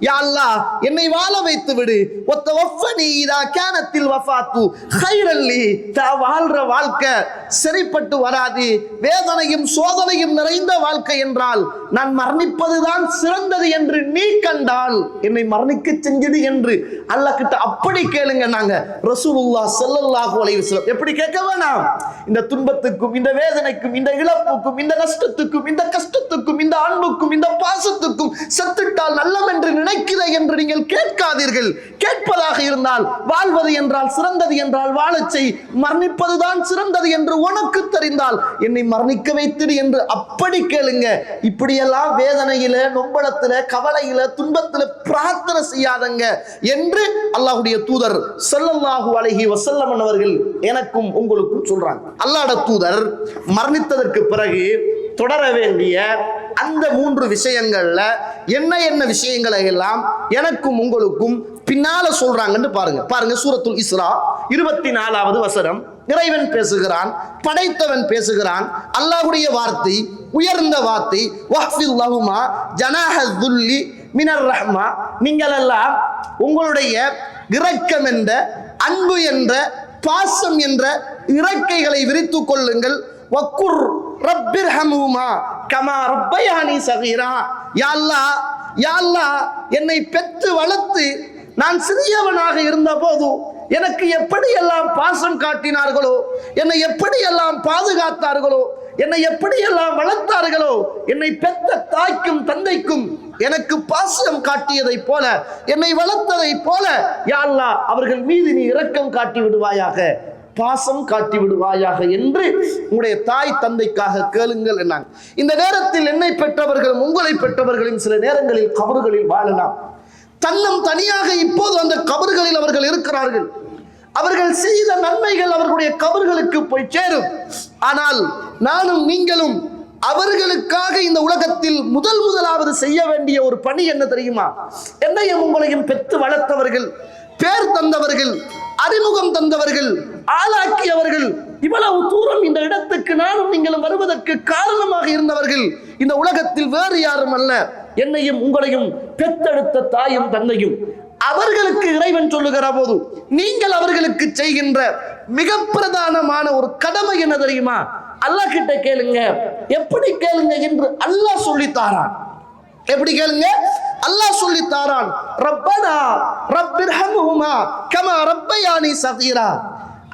யா அல்லாஹ் என்னை வாழ வைத்து விடு. வத்தவஃபனி இதா கானத்தில் வஃபாத்து கைரன் லி. நான் வாழ்ற வாழ்க்கை சரிப்பட்டு வராது, வேதனையும் சோதனையும் நிறைந்த வாழ்க்கை என்றால் நான் மரணிப்பதுதான் சிறந்தது என்று நீ கண்டால் என்னை மரணிக்க செஞ்சது என்று அல்லாஹ் கிட்ட அப்படி கேளுங்க. நாங்க ரசூலுல்லாஹ் ஸல்லல்லாஹு அலைஹி வஸல்லம் எப்படி கேட்க வேணாம்? இந்த துன்பத்துக்கும் இந்த வேதனைக்கும் இந்த இழப்புக்கும் இந்த நஷ்டத்துக்கும் இந்த கஷ்டத்துக்கும் இந்த அன்புக்கும் இந்த பாசத்துக்கும் செத்துட்டால் நல்லம் என்று நினைக்கிறே என்று நீங்கள் கேட்காதீர்கள். கேட்பதாக இருந்தால் வாழ்வது என்றால் சிறந்தது என்றால் வாழச் செய், மரணிப்பதுதான் சிறந்தது என்று உனக்கு தெரிந்தால் என்னை மரணிக்க வைத்திடு என்று அப்படி கேளுங்க. இப்படியெல்லாம் வேதனையில நொம்பலத்தில கவலையில துன்பத்தில பிரார்த்தனை செய்யாதங்க என்று அல்லாஹ்வுடைய தூதர் ஸல்லல்லாஹு அலைஹி வஸல்லம் அவர்கள் எனக்கும் உங்களுக்கும் சொல்றாங்க. அல்லாஹ்வுடைய தூதர் மரணித்ததற்கு பிறகு தொடர வேண்டிய அந்த 3 விஷயங்கள்ல என்ன விஷயங்களை எல்லாம் எனக்கும் உங்களுக்கும் பின்னால சொல்றாங்கன்னு பாருங்க. சூரத்துல் இஸ்ரா 24வது வசனம் இறைவன் பேசுகிறான், படைத்தவன் பேசுகிறான். அல்லாஹ்வுடைய வார்த்தை உயர்ந்த வார்த்தை. வஹ்ஃபில் லஹுமா ஜனாஹல் துல்லி மினர் ரஹ்மா. நீங்கள் எல்லாம் உங்களுடைய இரக்கம் என்ற அன்பு என்ற பாசம் என்ற இறக்கைகளை விரித்துக் கொள்ளுங்கள். வக்குர் ரப்பிர்ஹமுமா கமா ரப்பயானி சகீரா. யா அல்லாஹ், யா அல்லாஹ், என்னை பெற்று வளர்த்து நான் சிறியவனாக இருந்த போது எனக்கு எப்படியெல்லாம் பாசம் காட்டினார்களோ, என்னை எப்படியெல்லாம் பாதுகாத்தார்களோ, என்னை எப்படியெல்லாம் வளர்த்தார்களோ, என்னை பெற்ற தாய்க்கும் தந்தைக்கும் எனக்கு பாசம் காட்டியதை போல என்னை வளர்த்ததை போல யா அல்லாஹ் அவர்கள் மீது நீ இரக்கம் காட்டி விடுவாயாக, பாசம் காட்டி விடுவாயாக என்று உங்களுடைய தாய் தந்தைக்காக கேளுங்கள் என்னாங்க. இந்த நேரத்தில் என்னை பெற்றவர்களும் உங்களை பெற்றவர்களும் சில நேரங்களில் கபறுகளில் வாழலாம். தன்னம் தனியாக இப்போது அந்த கபறுகளில் அவர்கள் இருக்கிறார்கள். அவர்கள் செய்த நன்மைகள் அவர்களுடைய கபறுகளுக்கு போய் சேரும். ஆனால் நானும் நீங்களும் அவர்களுக்காக இந்த உலகத்தில் முதலாவது செய்ய வேண்டிய ஒரு பணி என்ன தெரியுமா? என்னையும் உங்களையும் பெற்று வளர்த்தவர்கள், பேர் தந்தவர்கள், அறிமுகம் தந்தவர்கள், ஆளாக்கியவர்கள், இவ்வளவு தூரம் இந்த இடத்துக்கு நானும் நீங்களும் வருவதற்கு காரணமாக இருந்தவர்கள் இந்த உலகத்தில் வேறு யாரும் அல்ல, என்னையும் உங்களையும் பெற்றெடுத்த தாயும் தந்தையும். அவர்களுக்கு இறைவன் சொல்லுகிற போது நீங்கள் அவர்களுக்கு செய்கின்ற மிக பிரதானமான ஒரு கடமை என்ன தெரியுமா? அல்லாஹ் கிட்ட கேளுங்க. எப்படி கேளுங்க என்று அல்லாஹ் சொல்லித்தாரான். எப்படி கேளுங்க? அல்லாஹ் சொல்லித்தாரான். ரப்பனா ரப்பிர்ஹம்ஹுமா கமா ரப்பயானி சகீரா.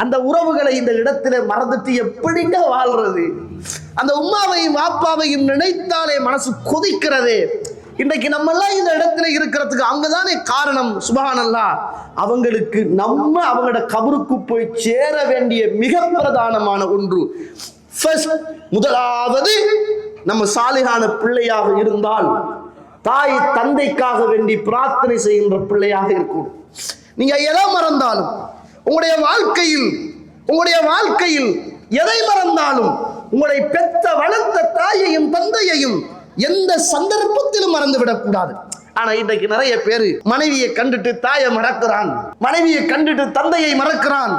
அந்த உறவுகளை இந்த இடத்துல மறந்துட்டு எப்படிங்க வாழ்றது? அந்த உம்மாவையும் வாப்பாவையும் நினைத்தாலே மனசு கொதிக்கிறதே. இன்றைக்கு நம்ம எல்லாம் இந்த இடத்துல இருக்கிறதுக்கு அங்கதானே காரணம். சுப்ஹானல்லாஹ், அவங்களுக்கு நம்ம அவங்களோட கபருக்கு போய் சேர வேண்டிய மிக பிரதானமான ஒன்று. முதலாவது, நம்ம சாலிகான பிள்ளையாக இருந்தால் தாய் தந்தைக்காக வேண்டி பிரார்த்தனை செய்கின்ற பிள்ளையாக இருக்கணும். நீங்க எதை மறந்தாலும் உங்களுடைய வாழ்க்கையில் எதை மறந்தாலும் உங்களை பெற்ற வளர்த்த தாயையும் தந்தையையும் எந்த சந்தர்ப்பத்திலும் மறந்து விடக்கூடாது. ஆனா இன்றைக்கு நிறைய பேரு மனைவியை கண்டுட்டு தாயை மறக்கிறான், மனைவியை கண்டுட்டு தந்தையை மறக்கிறான்,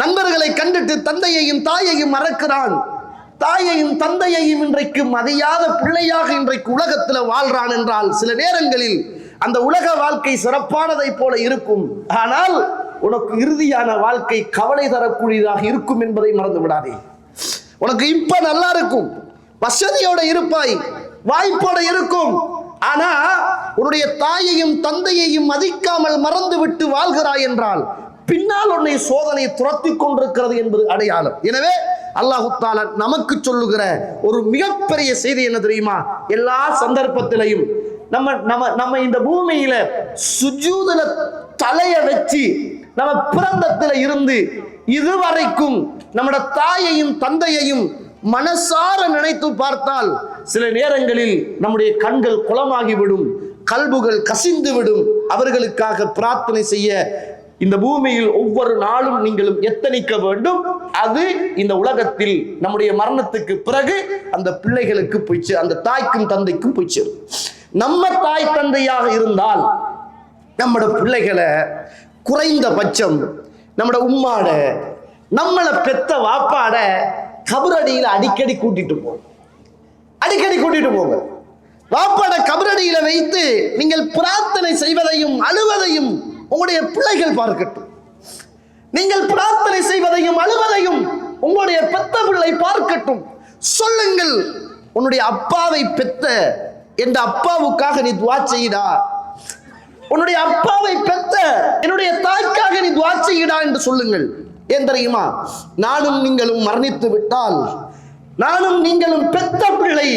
நண்பர்களை கண்டுட்டு தந்தையையும் தாயையும் மறக்கிறான், தாயையும் தந்தையையும் இன்றைக்கு மதியாத பிள்ளையாக இன்றைக்கு உலகத்தில் வாழ்றான் என்றால் சில நேரங்களில் அந்த உலக வாழ்க்கை சிறப்பானதை போல இருக்கும். ஆனால் உனக்கு இறுதியான வாழ்க்கை கவலை தரக்கூடியதாக இருக்கும் என்பதை மறந்து விடாதே. உனக்கு இப்ப நல்லா இருக்கும், வசதியோட இருப்பாய், வாய்ப்போட இருக்கும். ஆனா உன்னுடைய தாயையும் தந்தையையும் மதிக்காமல் மறந்து விட்டு வாழ்கிறாய் என்றால் பின்னால் உன்னை சோதனை துரத்தி கொண்டிருக்கிறது என்பது அடையாளம். எனவே அல்லாஹ் தஆலா நமக்கு சொல்லுகிற ஒரு மிகப்பெரிய செய்தி என்ன தெரியுமா? எல்லா சந்தர்ப்பத்திலையும் நம்ம இந்த பூமியில சுஜூதுல தலைய வச்சு நம்ம பிறந்தத்துல இருந்து இதுவரைக்கும் நம்முடைய தாயையும் தந்தையையும் மனசார நினைத்து பார்த்தால் சில நேரங்களில் நம்முடைய கண்கள் குளமாகிவிடும், கல்புகள் கசிந்து விடும். அவர்களுக்காக பிரார்த்தனை செய்ய இந்த பூமியில் ஒவ்வொரு நாளும் நீங்களும் எத்தனிக்க வேண்டும். அது இந்த உலகத்தில் நம்முடைய மரணத்துக்கு பிறகு அந்த பிள்ளைகளுக்கு போய் அந்த தாய்க்கும் தந்தைக்கும் போய் சேரும். நம்ம தாய் தந்தையாக இருந்தால் நம்மட பிள்ளைகளை குறைந்தபட்சம் நம்மட உம்மாட நம்மளை பெத்த வாப்பாட கபரடியில அடிக்கடி கூட்டிட்டு போங்க. வாப்பாட கபரடியில வைத்து நீங்கள் பிரார்த்தனை செய்வதையும் அழுவதையும் உங்களுடைய பிள்ளைகள் பார்க்கட்டும். நீங்கள் பிரார்த்தனை செய்வதையும் அழுவதையும் உங்களுடைய பெத்த பிள்ளை பார்க்கட்டும். சொல்லுங்கள், உன்னுடைய அப்பாவை பெத்த என்ற அப்பாவுக்காக நீ துஆ செய்டா, உன்னுடைய அப்பாவை பெத்த என்னுடைய தாய்க்காக நீ துஆ செய்டா என்று சொல்லுங்கள். ஏன் தெரியுமா? நானும் நீங்களும் மரணித்து விட்டால், நானும் நீங்களும் பெத்த பிள்ளை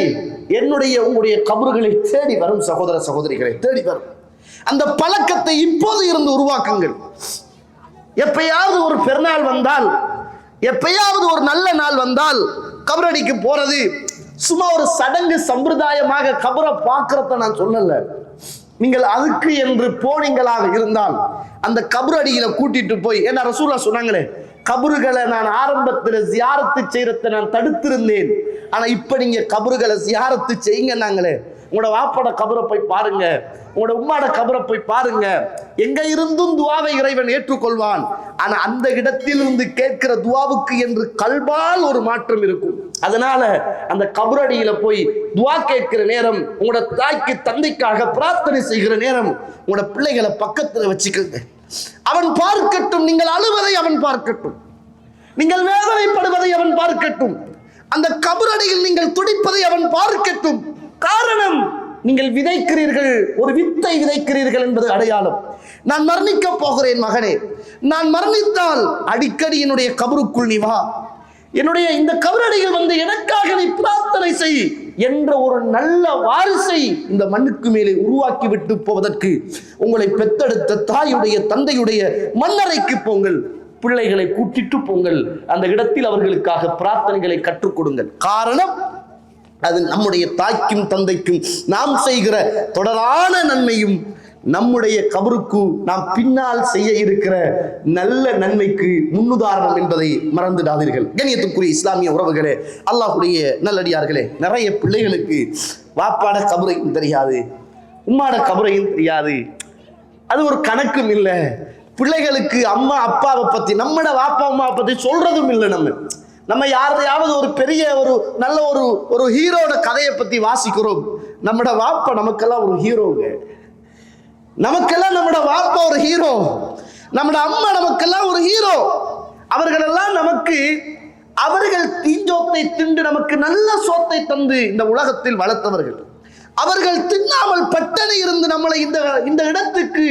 உங்களுடைய கபறுகளை தேடி வரும். சகோதர சகோதரிகளை தேடி வரும். அந்த பழக்கத்தை இப்போது இருந்து உருவாக்குங்கள். எப்பயாவது ஒரு பெருநாள் வந்தால், எப்பயாவது ஒரு நல்ல நாள் வந்தால் கபரடிக்கு போறது சும்மா ஒரு சடங்கு சம்பிரதாயமாக கபரை பார்க்கறத நான் சொல்லல. நீங்கள் அதுக்கு என்று போனீங்களாக இருந்தால் அந்த கபரடியில கூட்டிட்டு போய், ஏன்னா ரசூலுல்லாஹ் சொன்னாங்களே, கபறுகளை நான் ஆரம்பத்தில் ஜியாரத்து செய்யறதை நான் தடுத்திருந்தேன், ஆனா இப்ப நீங்க கபறுகளை ஜியாரத்து செய்யுங்க. நாங்களே உங்களோட வாப்போட கபரை போய் பாருங்க, உங்களோட உம்மாட கபரை போய் பாருங்க. எங்க இருந்தும் துவாவை இறைவன் ஏற்றுக்கொள்வான். ஆனா அந்த இடத்திலிருந்து கேட்கிற துவாவுக்கு என்று கல்பால் ஒரு மாற்றம் இருக்கும். அதனால அந்த கபரடியில போய் துவா கேட்கிற நேரம், உங்களோட தாய்க்கு தந்தைக்காக பிரார்த்தனை செய்கிற நேரம், உங்களோட பிள்ளைகளை பக்கத்துல வச்சுக்கோங்க. அவன் பார்க்கட்டும், நீங்கள் அழுவதை அவன் பார்க்கட்டும், நீங்கள் வேதனைப்படுவதை அவன் பார்க்கட்டும், அந்த கபரடியில் நீங்கள் துடிப்பதை அவன் பார்க்கட்டும். காரணம், நீங்கள் விதைக்கிறீர்கள், ஒரு வித்தை விதைக்கிறீர்கள் என்பது அடையாளம். நான் மரணிக்க போகிறேன் மகனே, நான் மரணித்தால் அடிக்கடி என்னுடைய கபருக்குள் நீ வா, என்னுடைய இந்த கபரடியில் வந்து எனக்காக நீ பிரார்த்தனை செய் என்ற ஒரு நல்ல வாரிசை இந்த மண்ணுக்கு மேலே உருவாக்கி விட்டு போவதற்கு உங்களை பெத்தெடுத்த தாயுடைய தந்தையுடைய மண்ணறைக்கு போங்கள், பிள்ளைகளை கூட்டிட்டு போங்கள். அந்த இடத்தில் அவர்களுக்காக பிரார்த்தனைகளை கற்றுக் கொடுங்கள். காரணம், அது நம்முடைய தாய்க்கும் தந்தைக்கும் நாம் செய்கிற தொடரான நன்மையும் நம்முடைய கபருக்கு நாம் பின்னால் செய்ய இருக்கிற நல்ல நன்மைக்கு முன்னுதாரணம் என்பதை மறந்துடாதீர்கள். கண்ணியத்துக்குரிய இஸ்லாமிய உறவுகளே, அல்லாஹ்வுடைய நல்லடியார்களே, நிறைய பிள்ளைகளுக்கு வாப்பாட கபரையும் தெரியாது, உம்மாட கபரையும் தெரியாது, அது ஒரு கணக்கும் இல்லை. பிள்ளைகளுக்கு அம்மா அப்பாவை பத்தி, நம்மட வாப்பா அம்மாவை பத்தி சொல்றதும் இல்லை. நம்ம யாரையாவது ஒரு பெரிய ஒரு நல்ல ஒரு ஹீரோட கதையை பத்தி வாசிக்கிறோம். நம்மட வாப்பா நமக்கெல்லாம் ஒரு ஹீரோங்க, நமக்கெல்லாம் நம்மட வாப்பா ஒரு ஹீரோ, நம்மட அம்மா நமக்கெல்லாம் ஒரு ஹீரோ. அவர்களெல்லாம் நமக்கு, அவர்கள் தீஞ்சோத்தை திண்டு நமக்கு நல்ல சோத்தை தந்து இந்த உலகத்தில் வளர்த்தவர்கள். அவர்கள் தின்னாமல் பட்டணி இருந்து நம்மளை இந்த இடத்துக்கு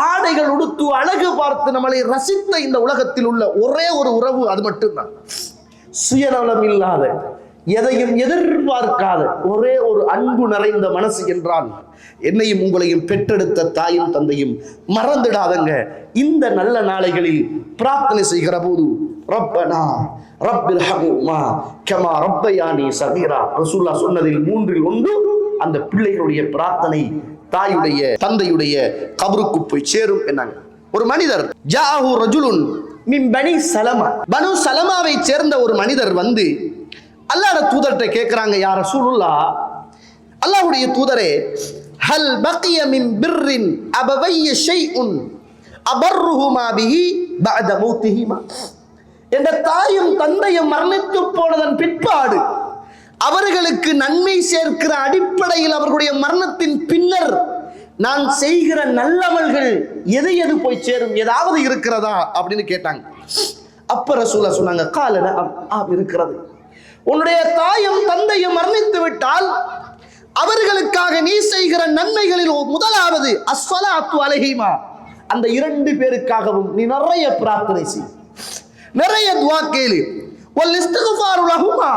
ஆடைகள் உடுத்து அழகு பார்த்து நம்மளை ரசித்த இந்த உலகத்தில் உள்ள ஒரே ஒரு உறவு அது மட்டும்தான். சுயநலம் இல்லாத, எதையும் எதிர்பார்க்காத ஒரே ஒரு அன்பு நிறைந்த மனசு என்றால் என்னையும் உங்களையும் பெற்றெடுத்த தாயும் தந்தையும் மறந்துடாதங்க. இந்த நல்ல நாளைகளில் பிரார்த்தனை செய்கிற போது ரப்பனா ரப்பிர்ஹம்ஹுமா கமா ரப்பயானி ஸகீரா, ரசூலுல்லாஹ் சொன்னதில் 3 அந்த பிள்ளைகளுடைய பிரார்த்தனை தாயுடைய தந்தையுடைய கபருக்கு போய் சேரும் என்னாங்க. ஒரு மனிதர், ஜாஹு ரஜுலுன் மின் பனி சலமா, பனு சலமாவை சேர்ந்த ஒரு மனிதர் வந்து அல்லாஹ்வுடைய தூதர்கிட்ட கேட்கிறாங்க, யா ரசூலுல்லாஹ், அல்லாஹ்வுடைய தூதரே, ஹல் பக்கிய மின் பிர்ரின் அபவைய ஷைஉன் அபர்ருஹுமா பிஹி பஅத மௌத்திஹிமா, என்ற தாயும் தந்தையும் மரணித்து போனதன் பிற்பாடு அவர்களுக்கு நன்மை சேர்க்கிற அடிப்படையில் அவர்களுடைய மரணத்தின் பின்னர் நான் செய்கிற நல்லமல்கள் எது போய் சேரும், ஏதாவது இருக்கிறதா அப்படின்னு கேட்டாங்க. அப்ப ரசூலுல்லாஹ் சொன்னாங்க, காலன இருக்கிறது. உன்னுடைய தாயும் தந்தையும் மரணித்து விட்டால் அவர்களுக்காக நீ செய்கிற நன்மைகளில் முதலாவது அஸ்ஸலாத்து அலைஹிமா, அந்த 2 பேருக்காகவும் நீ நிறைய பிரார்த்தனை செய், நிறைய துஆ கேளு. வல் இஸ்திக்ஃபாரு லஹுமா,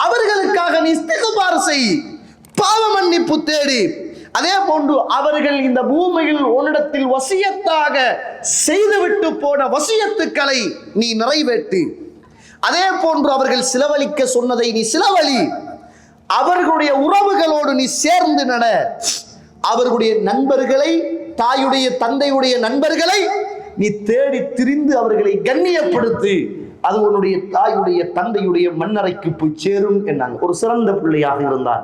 அவர்களுக்காக நீ இஸ்திக்ஃபார் செய், பாவ மன்னிப்பு தேடு. அதே போன்று அவர்கள் இந்த பூமியில் உன்னிடத்தில் வசியத்தாக செய்துவிட்டு போன வசியத்துக்களை நீ நிறைவேற்று. அதே போன்று அவர்கள் செலவழிக்க சொன்னதை நீ செலவழி. அவர்களுடைய உறவுகளோடு நீ சேர்ந்து நட. அவர்களுடைய நண்பர்களை, தாயுடைய தந்தையுடைய நண்பர்களை நீ தேடி திரிந்து அவர்களை கண்ணியப்படுத்து. அது உன்னுடைய தாயுடைய தந்தையுடைய மண்ணறைக்கு போய் சேரும் என்றாங்க. ஒரு சிறந்த பிள்ளையாக இருந்தார்.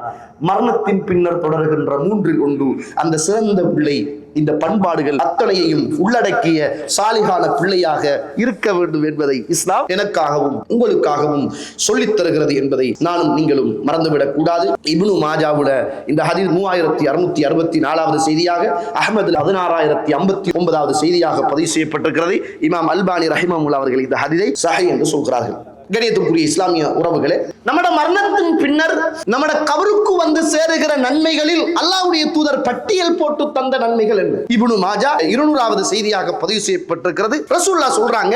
மரணத்தின் பின்னர் தொடர்கின்ற 3இல் 1 அந்த சிறந்த பிள்ளை இந்த பண்பாடுகள் அத்தனையையும் உள்ளடக்கிய சாலிகான பிள்ளையாக இருக்க வேண்டும் என்பதை இஸ்லாம் எனக்காகவும் உங்களுக்காகவும் சொல்லித் தருகிறது என்பதை நானும் நீங்களும் மறந்துவிடக் கூடாது. இப்னு மாஜாவுல இந்த ஹதீஸ் 3664வது செய்தியாக, அஹ்மதுல 16059வது செய்தியாக பதிவு செய்யப்பட்டிருக்கிறது. இமாம் அல்பானி ரஹிமஹுல்லாஹ் அவர்கள் இந்த ஹதீஸை சஹீஹ் என்று சொல்கிறார்கள். கணியத்துக்குரிய இஸ்லாமிய உறவுகளே, நம்மட மரணத்தின் பின்னர் நம்மட கபருக்கு வந்து சேருகிற நன்மைகளில் அல்லாஹ்வுடைய தூதர் பட்டியல் போட்டு தந்த நன்மைகள் என்ன? இப்னு மாஜா 200வது செய்தியாக பதிவு செய்யப்பட்டிருக்கிறது. ரசூலுல்லாஹ் சொல்றாங்க,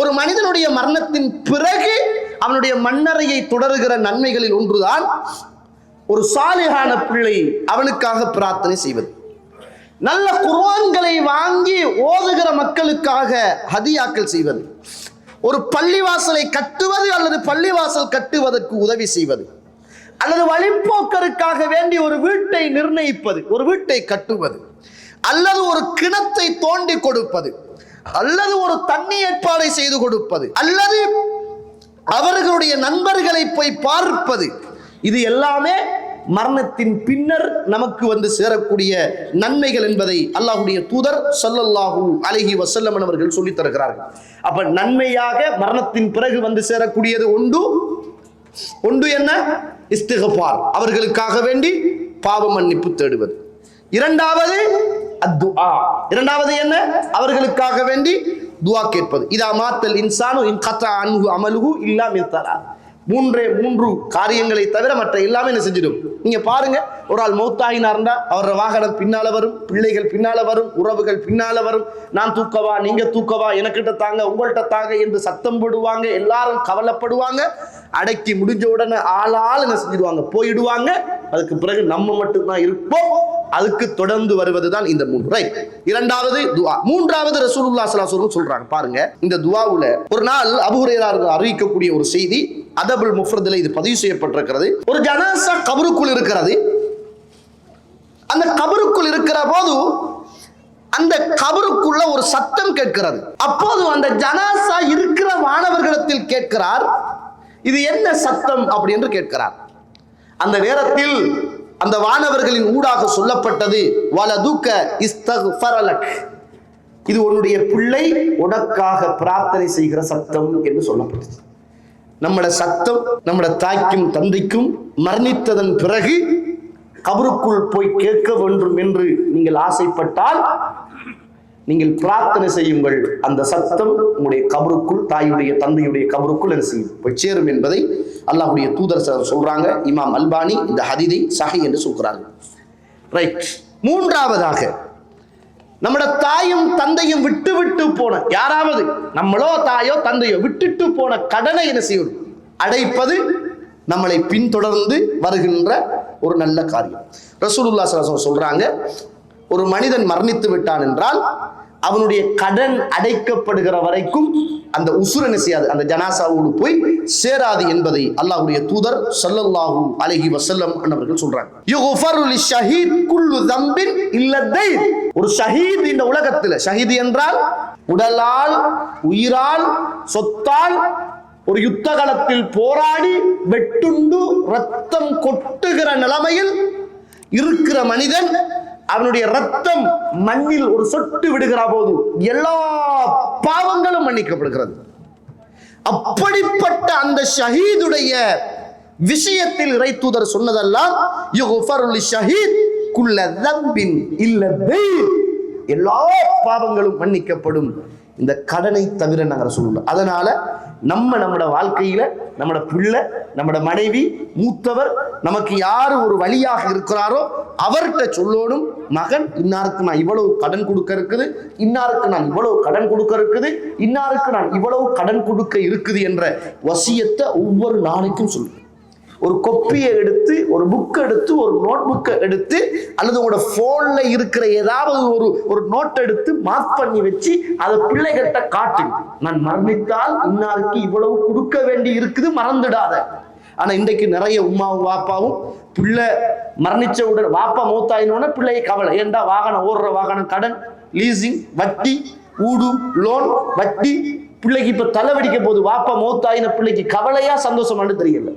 ஒரு மனிதனுடைய மரணத்தின் பிறகு அவனுடைய மண்ணறையை தொடருகிற நன்மைகளில் ஒன்றுதான் ஒரு சாலிஹான பிள்ளை அவனுக்காக பிரார்த்தனை செய்வது, நல்ல குர்ஆன்களை வாங்கி ஓதுகிற மக்களுக்காக ஹதியாக்கள் செய்வது, ஒரு பள்ளிவாசலை கட்டுவது அல்லது பள்ளிவாசல் கட்டுவதற்கு உதவி செய்வது, அல்லது வழிப்போக்கருக்காக வேண்டி ஒரு வீட்டை நிர்ணயிப்பது, ஒரு வீட்டை கட்டுவது, அல்லது ஒரு கிணத்தை தோண்டி கொடுப்பது, அல்லது ஒரு தண்ணி ஏற்பாடை செய்து கொடுப்பது, அல்லது அவர்களுடைய நண்பர்களை போய் பார்ப்பது, இது எல்லாமே மரணத்தின் பின்னர் நமக்கு வந்து சேரக்கூடிய நன்மைகள் என்பதை அல்லாஹ்வுடைய தூதர் ஸல்லல்லாஹு அலைஹி வஸல்லம் அவர்கள் சொல்லித் தருகிறார்கள். அப்ப நன்மையாக மரணத்தின் பிறகு வந்து சேரக்கூடியது ஒன்று என்ன? இஸ்திக்ஃபார், அவர்களுக்காக வேண்டி பாவ மன்னிப்பு தேடுவது. இரண்டாவது அத்துஆ, இரண்டாவது என்ன? அவர்களுக்காக வேண்டி துஆ கேட்பது. இதா மாத்தல் இன்சானு இன் கத்தா அன்ஹு அமலுஹு இல்லா மின் தலாத், மூன்று காரியங்களை தவிர மற்ற எல்லாமே என்ன செஞ்சிடும். நீங்க பாருங்க, ஒரு ஆள் மௌத்தாயினார்ந்தா அவரோட வாகனம் பின்னால வரும், பிள்ளைகள் பின்னால வரும், உறவுகள் பின்னால வரும். நான் தூக்கவா, நீங்க தூக்கவா, எனக்கிட்ட தாங்க, உங்கள்கிட்ட தாங்க என்று சத்தம் போடுவாங்க. எல்லாரும் கவலைப்படுவாங்க. அடக்கி முடிஞ்ச உடனே ஆளால் என்ன செஞ்சிடுவாங்க, போயிடுவாங்க. அதுக்கு பிறகு நம்ம மட்டும்தான் இருப்போம். அதுக்கு தொடர்ந்து வருவதுதான் இந்த 3. ரைட். இரண்டாவது துஆ. மூன்றாவது ரசூலுல்லாஹ் ஸல்லல்லாஹு அலைஹி வஸல்லம் சொல்றாங்க. பாருங்க, இந்த துஆவுல ஒரு நாள் அபூ ஹுரைரா அறிவிக்கக்கூடிய ஒரு செய்தி அதபுல் முஃப்ரதில் இது பதிவு செய்யப்பட்டிருக்கிறது. ஒரு ஜனாஸா கபருக்குள் இருக்கிறது. அந்த கபருக்குள் இருக்கிற போது அந்த கபருக்குள்ள ஒரு சத்தம் கேட்கிறது. அப்போது அந்த ஜனாஸா இருக்கிற வானவர்களிடத்தில் கேட்கிறார், இது என்ன சத்தம் அப்படி என்று கேட்கிறார். அந்த நேரத்தில் அந்த வானவர்களின் ஊடாக சொல்லப்பட்டது, வலதுக இஸ்தக்ஃபரலக், இது உன்னுடைய பிள்ளை உனக்காக பிரார்த்தனை செய்கிற சத்தம் என்று சொல்லப்பட்டது. நம்மட சத்தம் நம்மட தாய்க்கும் தந்தைக்கும் மரணித்ததன் பிறகு கபருக்குள் போய் கேட்க வேண்டும் என்று நீங்கள் ஆசைப்பட்டால் நீங்கள் பிரார்த்தனை செய்யுங்கள். அந்த சத்தம் உங்களுடைய கபருக்குள், தாயுடைய தந்தையுடைய கபருக்குள் என்ன செய்யும், போய் சேரும் என்பதை அல்லாஹ்வுடைய தூதர் சொல்றாங்க. இமாம் அல்பானி இந்த ஹதீஸை சஹீஹ் என்று சொல்கிறாங்க. ரைட். மூன்றாவதாக, நம்மட தாயும் தந்தையும் விட்டு போன யாராவது, நம்மளோ தாயோ தந்தையோ விட்டுட்டு போன கடனை என்ன செய்யும், அடைப்பது நம்மளை பின்தொடர்ந்து வருகின்ற ஒரு நல்ல காரியம். ரசூலுல்லாஹ் ஸல்லல்லாஹு அலைஹி வஸல்லம் சொல்றாங்க, ஒரு மனிதன் மரணித்து விட்டான் என்றால் அவனுடைய கடன் அடைக்கப்படுகிற வரைக்கும் அந்த உசுர் என்ன செய்யாது, அந்த ஜனாசாவோடு போய் சேராது என்பதை அல்லாஹ்வுடைய தூதர் ஸல்லல்லாஹு அலைஹி வஸல்லம் அவர்கள் சொல்றாங்க. யுஃபரு லிஷஹீத் குல்லு தம்பின் இல்ல தைன். ஒரு ஷஹீத் இந்த உலகத்தில், ஷஹீத் என்றால் உடலால், உயிரால், சொத்தால் ஒரு யுத்த களத்தில் போராடி வெட்டுண்டு ரத்தம் கொட்டுகிற நிலைமையில் இருக்கிற மனிதன், அவனுடைய ரத்தம் மண்ணில் ஒரு சொட்டு விடுகிற போது எல்லா பாவங்களும் மன்னிக்கப்படுகிறது. அப்படிப்பட்ட அந்த ஷஹீதுடைய விஷயத்தில் இறை தூதர் சொன்னதெல்லாம் யுஃபரு லிஷஹீத் குல்ல தம்பின் இல்ல தைன், எல்லா பாவங்களும் மன்னிக்கப்படும், இந்த கடனை தவிர நாங்கள் சொல்லலாம். அதனால நம்மட வாழ்க்கையில நம்மட பிள்ளை, நம்மட மனைவி, மூத்தவர், நமக்கு யாரு ஒரு வழியாக இருக்கிறாரோ அவர்கிட்ட சொல்லணும், மகன் இன்னாருக்கு நான் இவ்வளவு கடன் கொடுக்க இருக்குது, இன்னாருக்கு நான் இவ்வளவு கடன் கொடுக்க இருக்குது, இன்னாருக்கு நான் இவ்வளவு கடன் கொடுக்க இருக்குது என்ற வசியத்தை ஒவ்வொரு நாளைக்கும் சொல்லு. ஒரு கொப்பியை எடுத்து, ஒரு புக் எடுத்து, ஒரு நோட் புக்கை எடுத்து, அல்லது உங்களோட போன்ல இருக்கிற ஏதாவது ஒரு நோட் எடுத்து மார்க் பண்ணி வச்சு அதை பிள்ளைகிட்ட காட்டு. நான் மரணித்தால் இன்னாருக்கு இவ்வளவு கொடுக்க வேண்டி இருக்குது, மறந்துடாத. ஆனா இன்றைக்கு நிறைய உமாவும் வாப்பாவும் பிள்ளை மரணிச்ச உடனே, வாப்பா மூத்தாயினோட பிள்ளையை கவலை. ஏண்டா வாகனம் ஓடுற வாகனம் கடன், லீசிங், வட்டி, ஊடு, லோன், வட்டி. பிள்ளைக்கு இப்ப தலைவடிக்க போது, வாப்பா மூத்தாயின பிள்ளைக்கு கவலையா சந்தோஷமானு தெரியல.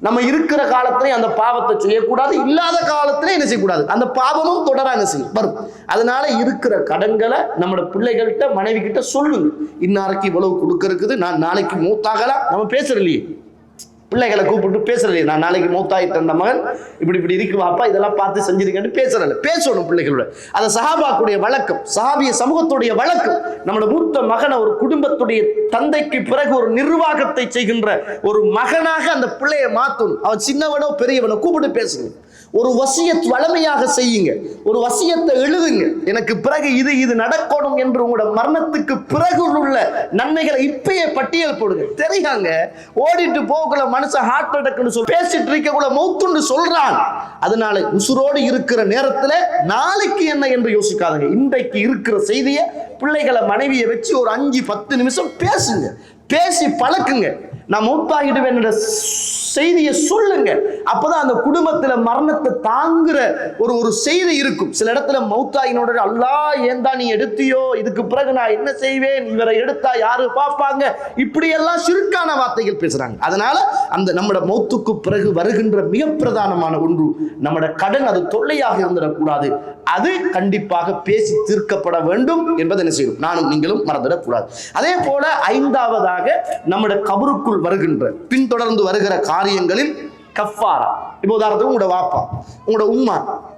நம்ம இருக்கிற காலத்திலே அந்த பாவத்தை செய்யக்கூடாது, இல்லாத காலத்திலே என்ன செய்யக்கூடாது, அந்த பாவமும் தொடர என்ன செய்யும் வரும். அதனால இருக்கிற கடன்களை நம்மளோட பிள்ளைகள்கிட்ட, மனைவி கிட்ட சொல்லுங்க. இன்னாருக்கு இவ்வளவு கொடுக்க இருக்குது, நான் நாளைக்கு மூத்தாகலாம். நம்ம பேசுறலையே, பிள்ளைகளை கூப்பிட்டு பேசுறது, நான் நாளைக்கு மூத்தாயிட்டு அந்த மகன் இப்படி இப்படி இருக்கு வாப்பா, இதெல்லாம் பார்த்து செஞ்சிருக்கேன்னு பேசுறல. பேசணும் பிள்ளைகளோட. அது சஹாபாக்குடைய வழக்கம், சஹாபிய சமூகத்துடைய வழக்கம். நம்மளோட மூத்த மகனை ஒரு குடும்பத்துடைய தந்தைக்கு பிறகு ஒரு நிர்வாகத்தை செய்கின்ற ஒரு மகனாக அந்த பிள்ளையை மாற்றணும். அவன் சின்னவனோ பெரியவனோ கூப்பிட்டு பேசுங்க. ஒரு வசியத் வளமையாக செய்யுங்க. ஒரு வசியத்தை எழுதுங்க. எனக்கு பிறகு இது நடக்கணும் என்று உங்களோட மரணத்துக்கு பிறகு உள்ள நன்மைகளை இப்பயே பட்டியல் போடுங்க. தெரியாங்க ஓடிட்டு போகல மனுஷன் ஹார்ட் அட்டாக்னு சொல்லி பேசிட்டு இருக்கக்குள்ள மௌத்துன்னு சொல்றான். அதனால உசுரோடு இருக்கிற நேரத்துல நாளைக்கு என்ன என்று யோசிக்காதங்க. இன்றைக்கு இருக்கிற செய்தியை பிள்ளைகளை, மனைவியை வச்சு ஒரு 5-10 நிமிஷம் பேசுங்க. பேசி பழக்குங்க. நான் மௌத்தாகிடுவேன் என்ற செய்தியை சொல்லுங்க. அப்பதான் அந்த குடும்பத்துல மரணத்தை தாங்குற ஒரு செய்தி இருக்கும். சில இடத்துல மௌத்தாகினோட, அல்லாஹ் ஏந்தா நீ எடுத்தியோ, இதுக்கு பிறகு நான் என்ன செய்வேன், இவரை எடுத்தா யாரு பார்ப்பாங்க, இப்படி எல்லாம் சிறுக்கான வார்த்தைகள் பேசுறாங்க. அதனால அந்த நம்மட மௌத்துக்கு பிறகு வருகின்ற மிக பிரதானமான ஒன்று, நம்மட கடன் அது தொல்லையாக இருந்துடக்கூடாது. அது கண்டிப்பாக பேசி தீர்க்கப்பட வேண்டும் என்பதை என்ன செய்யும், நானும் நீங்களும் மறந்துடக்கூடாது. அதே போல 5ஆவதாக நம்முடைய கபருக்குள் வருகின்ற பின்தொடர்ந்து வருகிற காரியங்களில் கஃபாரா. இப்போ உதாரணத்துக்கு உங்களோட வாப்பா, உங்களோட உம்மா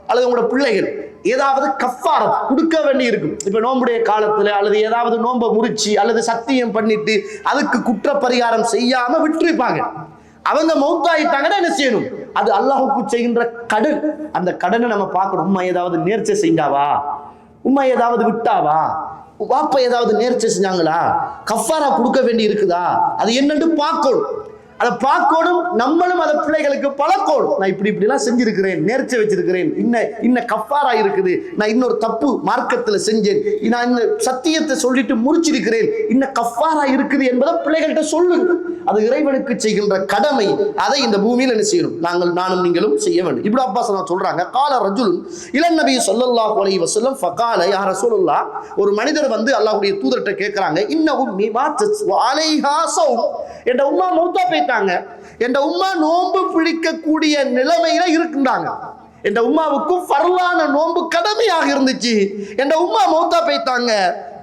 அல்லது உங்களோட பிள்ளைகள் ஏதாவது கஃபாரா கொடுக்க வேண்டி இருக்கும். இப்ப நோம்புடைய காலத்துல அல்லது ஏதாவது நோன்பை முறிச்சு அல்லது சத்தியம் பண்ணிட்டு அதுக்கு குற்ற பரிகாரம் செய்யாம விட்டுருப்பாங்க. அவங்க மௌத்தாயிட்டாங்கன்னா என்ன செய்யணும், அது அல்லாஹுக்கு செய்கின்ற கடன். அந்த கடனை நம்ம பார்க்கணும். உம்மா ஏதாவது நேர்ச்சை செஞ்சாவா, உம்மா ஏதாவது விட்டாவா, வாப்பா ஏதாவது நேர்ச்சை செஞ்சாங்களா, கஃபாரா கொடுக்க வேண்டி இருக்குதா, அது என்னன்னு பார்க்கணும். அதை பார்க்கணும். நம்மளும் அதை பிள்ளைகளுக்கு பழக்கணும். நான் இப்படிலாம் செஞ்சிருக்கிறேன், நேர்ச்சை வச்சிருக்கிறேன், இன்ன கஃபாரா இருக்குது, நான் இன்னொரு தப்பு மார்க்கத்தில் செஞ்சேன், நான் இந்த சத்தியத்தை சொல்லிட்டு முடிச்சிருக்கிறேன், இன்ன கஃபாரா இருக்குது என்பதை பிள்ளைகள்கிட்ட சொல்லுங்க. அது இறைவனுக்கு செய்கின்ற கடமை. அதை இந்த பூமியில் என்ன செய்யணும், நானும் நீங்களும் செய்ய வேண்டும். இப்னு அப்பாஸ் சொல்றாங்க, கால ரஜுலுன் இலன் நபி ஸல்லல்லாஹு அலைஹி வஸல்லம் ஃபகால யா ரசூலுல்லாஹ், ஒரு மனிதர் வந்து அல்லாஹ்வுடைய தூதர்கிட்ட கேட்கறாங்க, இன்னஹு மீமாத்தத் வ அலைஹா ஸௌம், என்ற உம்மா மௌத்தா போயிட்டாங்க, என்ற உம்மா நோன்பு பிடிக்கக்கூடிய நிலைமையில இருக்கின்றாங்க, என்ற உம்மாவுக்கும் ஃபர்லான நோன்பு கடமையாக இருந்துச்சு, என்ற உம்மா மௌத்தா போயிட்டாங்க,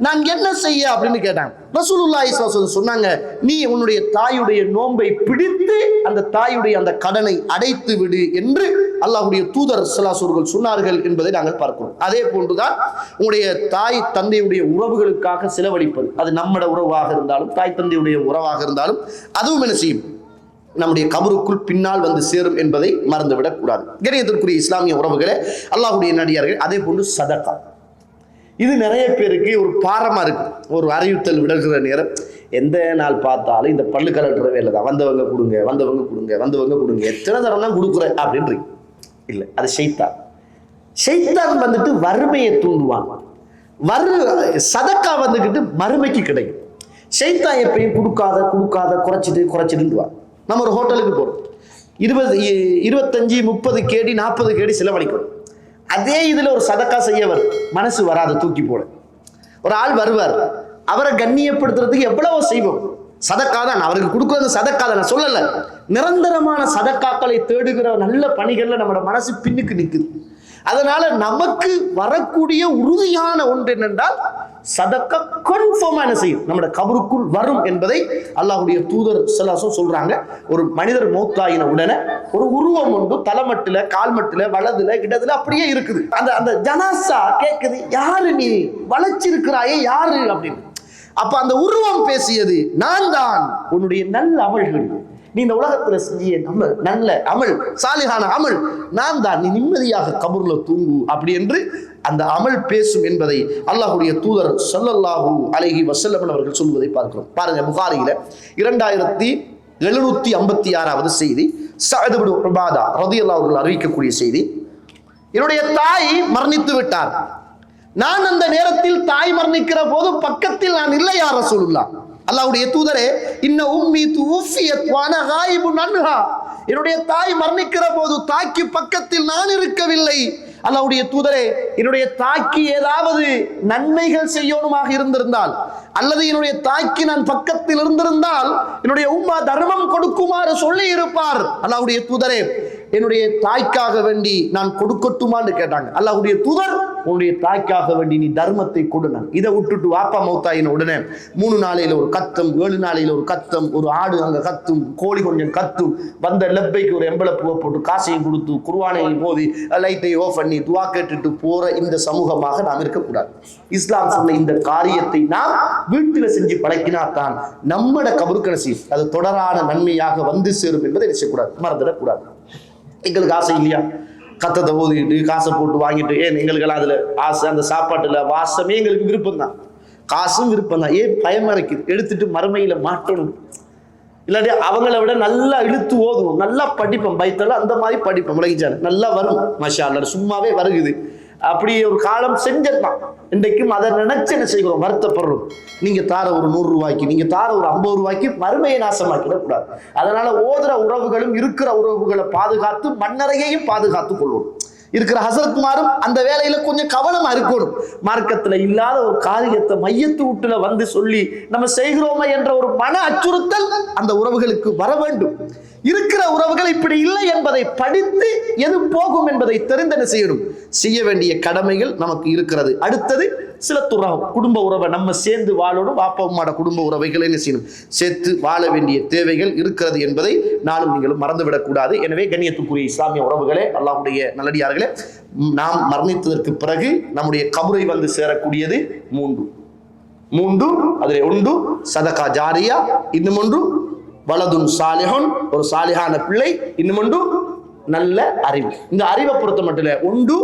நான் என்ன செய்ய அப்படின்னு கேட்டாங்க. ரசூலுல்லாஹி ஸல்லல்லாஹு அலைஹி வஸல்லம் சொன்னாங்க, நீ உன்னுடைய தாயுடைய நோன்பை பிடித்து அந்த தாயுடைய அந்த கடனை அடைத்து விடு என்று அல்லாஹ்வுடைய தூதர் ஸல்லல்லாஹு அலைஹி வஸல்லம் சொன்னார்கள் என்பதை நாங்கள் பார்க்கிறோம். அதே போன்றுதான் உங்களுடைய தாய் தந்தையுடைய உறவுகளுக்காக செலவழிப்பது, அது நம்மட உறவாக இருந்தாலும் தாய் தந்தையுடைய உறவாக இருந்தாலும் அதுவும் என்ன செய்யும், நம்முடைய கபருக்குள் பின்னால் வந்து சேரும் என்பதை மறந்துவிடக் கூடாது. கண்ணியத்திற்குரிய இஸ்லாமிய உறவுகளே, அல்லாஹ்வுடைய நடிகார்கள், அதே போன்று சதகா. இது நிறைய பேருக்கு ஒரு பாரமா இருக்கு. ஒரு அறிவுத்தல் விடுகிற நேரம் எந்த நாள் பார்த்தாலும் இந்த பல்லு கலட்டுற வேலை தான், வந்தவங்க கொடுங்க, வந்தவங்க கொடுங்க, வந்தவங்க கொடுங்க, எத்தனை தரம் தான் கொடுக்குற அப்படின்றீங்க. இல்லை, அது ஷைத்தான். ஷைத்தான் வந்துட்டு வறுமையை தூண்டுவான். சதக்கா வந்துக்கிட்டு மறுமைக்கு கிடைக்கும். ஷைத்தான் எப்பயும் கொடுக்காத குறைச்சிட்டுவான். நம்ம ஒரு ஹோட்டலுக்கு போறோம், 25-30 கேடி 40 கேடி செலவழிக்கிறோம். அதே இதுல ஒரு சதக்கா செய்ய வரும், மனசு வராது, தூக்கி போட. ஒரு ஆள் வருவார், அவரை கண்ணியப்படுத்துறதுக்கு எவ்வளவோ செய்வோம். சதக்கா தான் அவருக்கு கொடுக்குறது, சதக்கா தான், நான் சொல்லல. நிரந்தரமான சதக்காக்களை தேடுகிற நல்ல பணிகள்ல நம்மளோட மனசு பின்னுக்கு நிற்குது. அதனால நமக்கு வரக்கூடிய உறுதியான ஒன்று என்னென்றால் சதக்கா கன்ஃபார்மா என்ன செய்யும், நம்மளோட கபருக்குள் வரும் என்பதை அல்லாஹ்வுடைய தூதர் ஸல்லல்லாஹு அலைஹி வஸல்லம் சொல்றாங்க. ஒரு மனிதர் மௌத்தாயின உடனே ஒரு உருவம் ஒன்று தலைமட்டில, கால்மட்டில, வலதுல, இடதுல அப்படியே இருக்குது. அந்த ஜனாசா கேட்குது, யாரு நீ வளைச்சிருக்கிறாயே, யாரு அப்படின்னு. அப்ப அந்த உருவம் பேசியது, நான் தான் உன்னுடைய நல்ல அமல்கள், நீ இந்த உலகத்துல செஞ்சிய அமல், நல்ல அமல், சாலிஹான அமல், நான் தான், நீ நிம்மதியாக கபூர்ல தூங்கு அப்படி என்று அந்த அமல் பேசும் என்பதை அல்லாஹ்வுடைய தூதர் ஸல்லல்லாஹு அலைஹி வஸல்லம் அவர்கள் சொல்வதை பார்க்கிறோம். பாருங்க, புகாரியில 2756வது செய்தி, சஅத் இப்னு உபாதா ரலியல்லாஹு அவர்கள் அறிவிக்கக்கூடிய செய்தி. என்னுடைய தாய் மரணித்து விட்டார். நான் அந்த நேரத்தில் தாய் மரணிக்கிற போது பக்கத்தில் நான் இல்லை யா ரசூலுல்லாஹ். அல்லாஹ்வுடைய தூதரே, இன்ன உம்மி துஃபியத் வ அன காயிபுன் அன்ஹா. என்னுடைய தாய் மரணிக்கிற போது தாய்க்கு பக்கத்தில் நான் இருக்கவில்லை. அல்லாஹ்வுடைய தூதரே, என்னுடைய தாய்க்கு ஏதாவது நன்மைகள் செய்யணுமாக இருந்திருந்தால், அல்லது என்னுடைய தாய்க்கு நான் பக்கத்தில் இருந்திருந்தால் என்னுடைய உம்மா தர்மம் கொடுக்குமாறு சொல்லி இருப்பார். அல்லாஹ்வுடைய தூதரே, என்னுடைய தாய்க்காக வேண்டி நான் கொடுக்கட்டுமான்னு கேட்டாங்க. அல்லாஹ்வுடைய தூதர், உன்னுடைய தாய்க்காக வேண்டி நீ தர்மத்தை கொடுனான். இதை விட்டுட்டு வாப்பா மௌத்தாயின உடனே 3 நாளையில ஒரு கத்தம், 7 நாளையில ஒரு கத்தம், ஒரு ஆடு அங்க கத்தும், கோழி கொஞ்சம் கத்தும், வந்த லெப்பைக்கு ஒரு எம்பளப்பூவை போட்டு காசையும் கொடுத்து குர்ஆனையும் மோதி லைட்டை ஆஃப் பண்ணி துவா கேட்டுட்டு போற இந்த சமூகமாக நாம் இருக்கக்கூடாது. இஸ்லாம் சொன்ன இந்த காரியத்தை நாம் வீட்டில செஞ்சு பழக்கினாத்தான் நம்மட கபருக்கு நசீப் அது தொடரான நன்மையாக வந்து சேரும் என்பதை நினைச்சக்கூடாது, மறந்துடக்கூடாது. எங்களுக்கு ஆசை இல்லையா? கத்தத்தை ஓதிக்கிட்டு காசை போட்டு வாங்கிட்டு, ஏன் எங்களுக்கெல்லாம் அதுல ஆசை, அந்த சாப்பாட்டுல வாசமே எங்களுக்கு விருப்பம் தான், காசும் விருப்பம் தான். ஏன் பயமா இருக்குது? எடுத்துட்டு மறுமையில மாட்டணும், இல்லாட்டி அவங்கள விட நல்லா இழுத்து ஓதுவோம், நல்லா படிப்போம், பைத்தெல்லாம் அந்த மாதிரி படிப்போம், முளைச்சாரு நல்லா வரும், மாஷா அல்லாஹ் சும்மாவே வருகுது. அப்படி ஒரு காலம் செஞ்சிடலாம். இன்றைக்கும் அதை நினைச்சு என்ன செய்கிறோம்? வருத்தப்படுறோம். நீங்க தார ஒரு 100 ரூபாய்க்கு, நீங்க தார ஒரு 50 ரூபாய்க்கு மறுமையை நாசமாக்கிடக்கூடாது. அதனால ஓதுற உறவுகளும் இருக்கிற உறவுகளை பாதுகாத்து மண்ணறையையும் பாதுகாத்து கொள்வோம். இருக்கிற ஹசரத்மாரும் அந்த வேலையில கொஞ்சம் கவனமா இருக்கணும். மார்க்கத்துல இல்லாத ஒரு காரியத்தை மையத்து வீட்டுல வந்து சொல்லி நம்ம செய்கிறோமே என்ற ஒரு மன அச்சுறுத்தல் அந்த உறவுகளுக்கு வர வேண்டும். இருக்கிற உறவுகள் இப்படி இல்லை என்பதை படித்து எது போகும் என்பதை தெரிந்தென்ன செய்யணும், செய்ய வேண்டிய கடமைகள் நமக்கு இருக்கிறது. அடுத்தது சில குடும்ப உறவை நம்ம சேர்ந்து வாழணும். பாப்பா அம்மாட குடும்ப உறவைகளை என்ன செய்யணும், சேர்த்து வாழ வேண்டிய தேவைகள் இருக்கிறது என்பதை நானும் நீங்களும் மறந்துவிடக் கூடாது. எனவே கண்ணியத்துக்குரிய இஸ்லாமிய உறவுகளே, அல்லாஹ்வுடைய நல்லடியார்களே, நாம் மரணித்ததற்கு பிறகு நம்முடைய கபரை வந்து சேரக்கூடியது 3. அதில் ஒன்று சதகா ஜாரியா, இன்னும் ஒன்று வலதுன் சாலிஹுன், ஒரு சாலிஹான பிள்ளை, இன்னும் ஒன்று நல்ல அறிவு. இந்த அறிவை பொறுத்த மட்டும் இல்ல, ஒன்று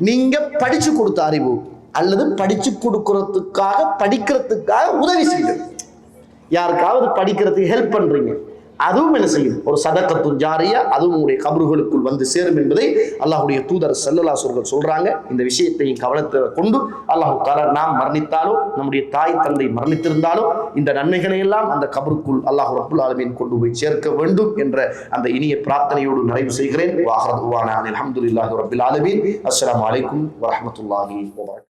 நீங்க படிச்சு கொடுத்த அறிவு, அல்லது படிச்சு கொடுக்கறதுக்காக படிக்கிறதுக்காக உதவி செய்யுங்க. யாருக்காவது படிக்கிறதுக்கு ஹெல்ப் பண்றீங்க, அதுவும் என்ன செய்யும், ஒரு சதகத்துன் ஜாரியா, அதுவும் உங்களுடைய கபறுகளுக்குள் வந்து சேரும் என்பதை அல்லாஹ்வுடைய தூதர் ஸல்லல்லாஹு அலைஹி வஸல்லம் சொல்றாங்க. இந்த விஷயத்தையும் கவனத்தில் கொண்டு அல்லாஹ் தஆலா நாம் மரணித்தாலோ நம்முடைய தாய் தந்தை மரணித்திருந்தாலோ இந்த நன்மைகளை எல்லாம் அந்த கபருக்குள் அல்லாஹ் ரப்புல் ஆலமீன் கொண்டு போய் சேர்க்க வேண்டும் என்ற அந்த இனிய பிரார்த்தனையோடு நிறைவு செய்கிறேன். வ ஆகிரு தஅவானா அல்ஹம்துலில்லாஹி ரப்பில் ஆலமீன். அஸ்ஸலாமு அலைக்கும் வ ரஹ்மத்துல்லாஹி வ பரகாத்துஹு.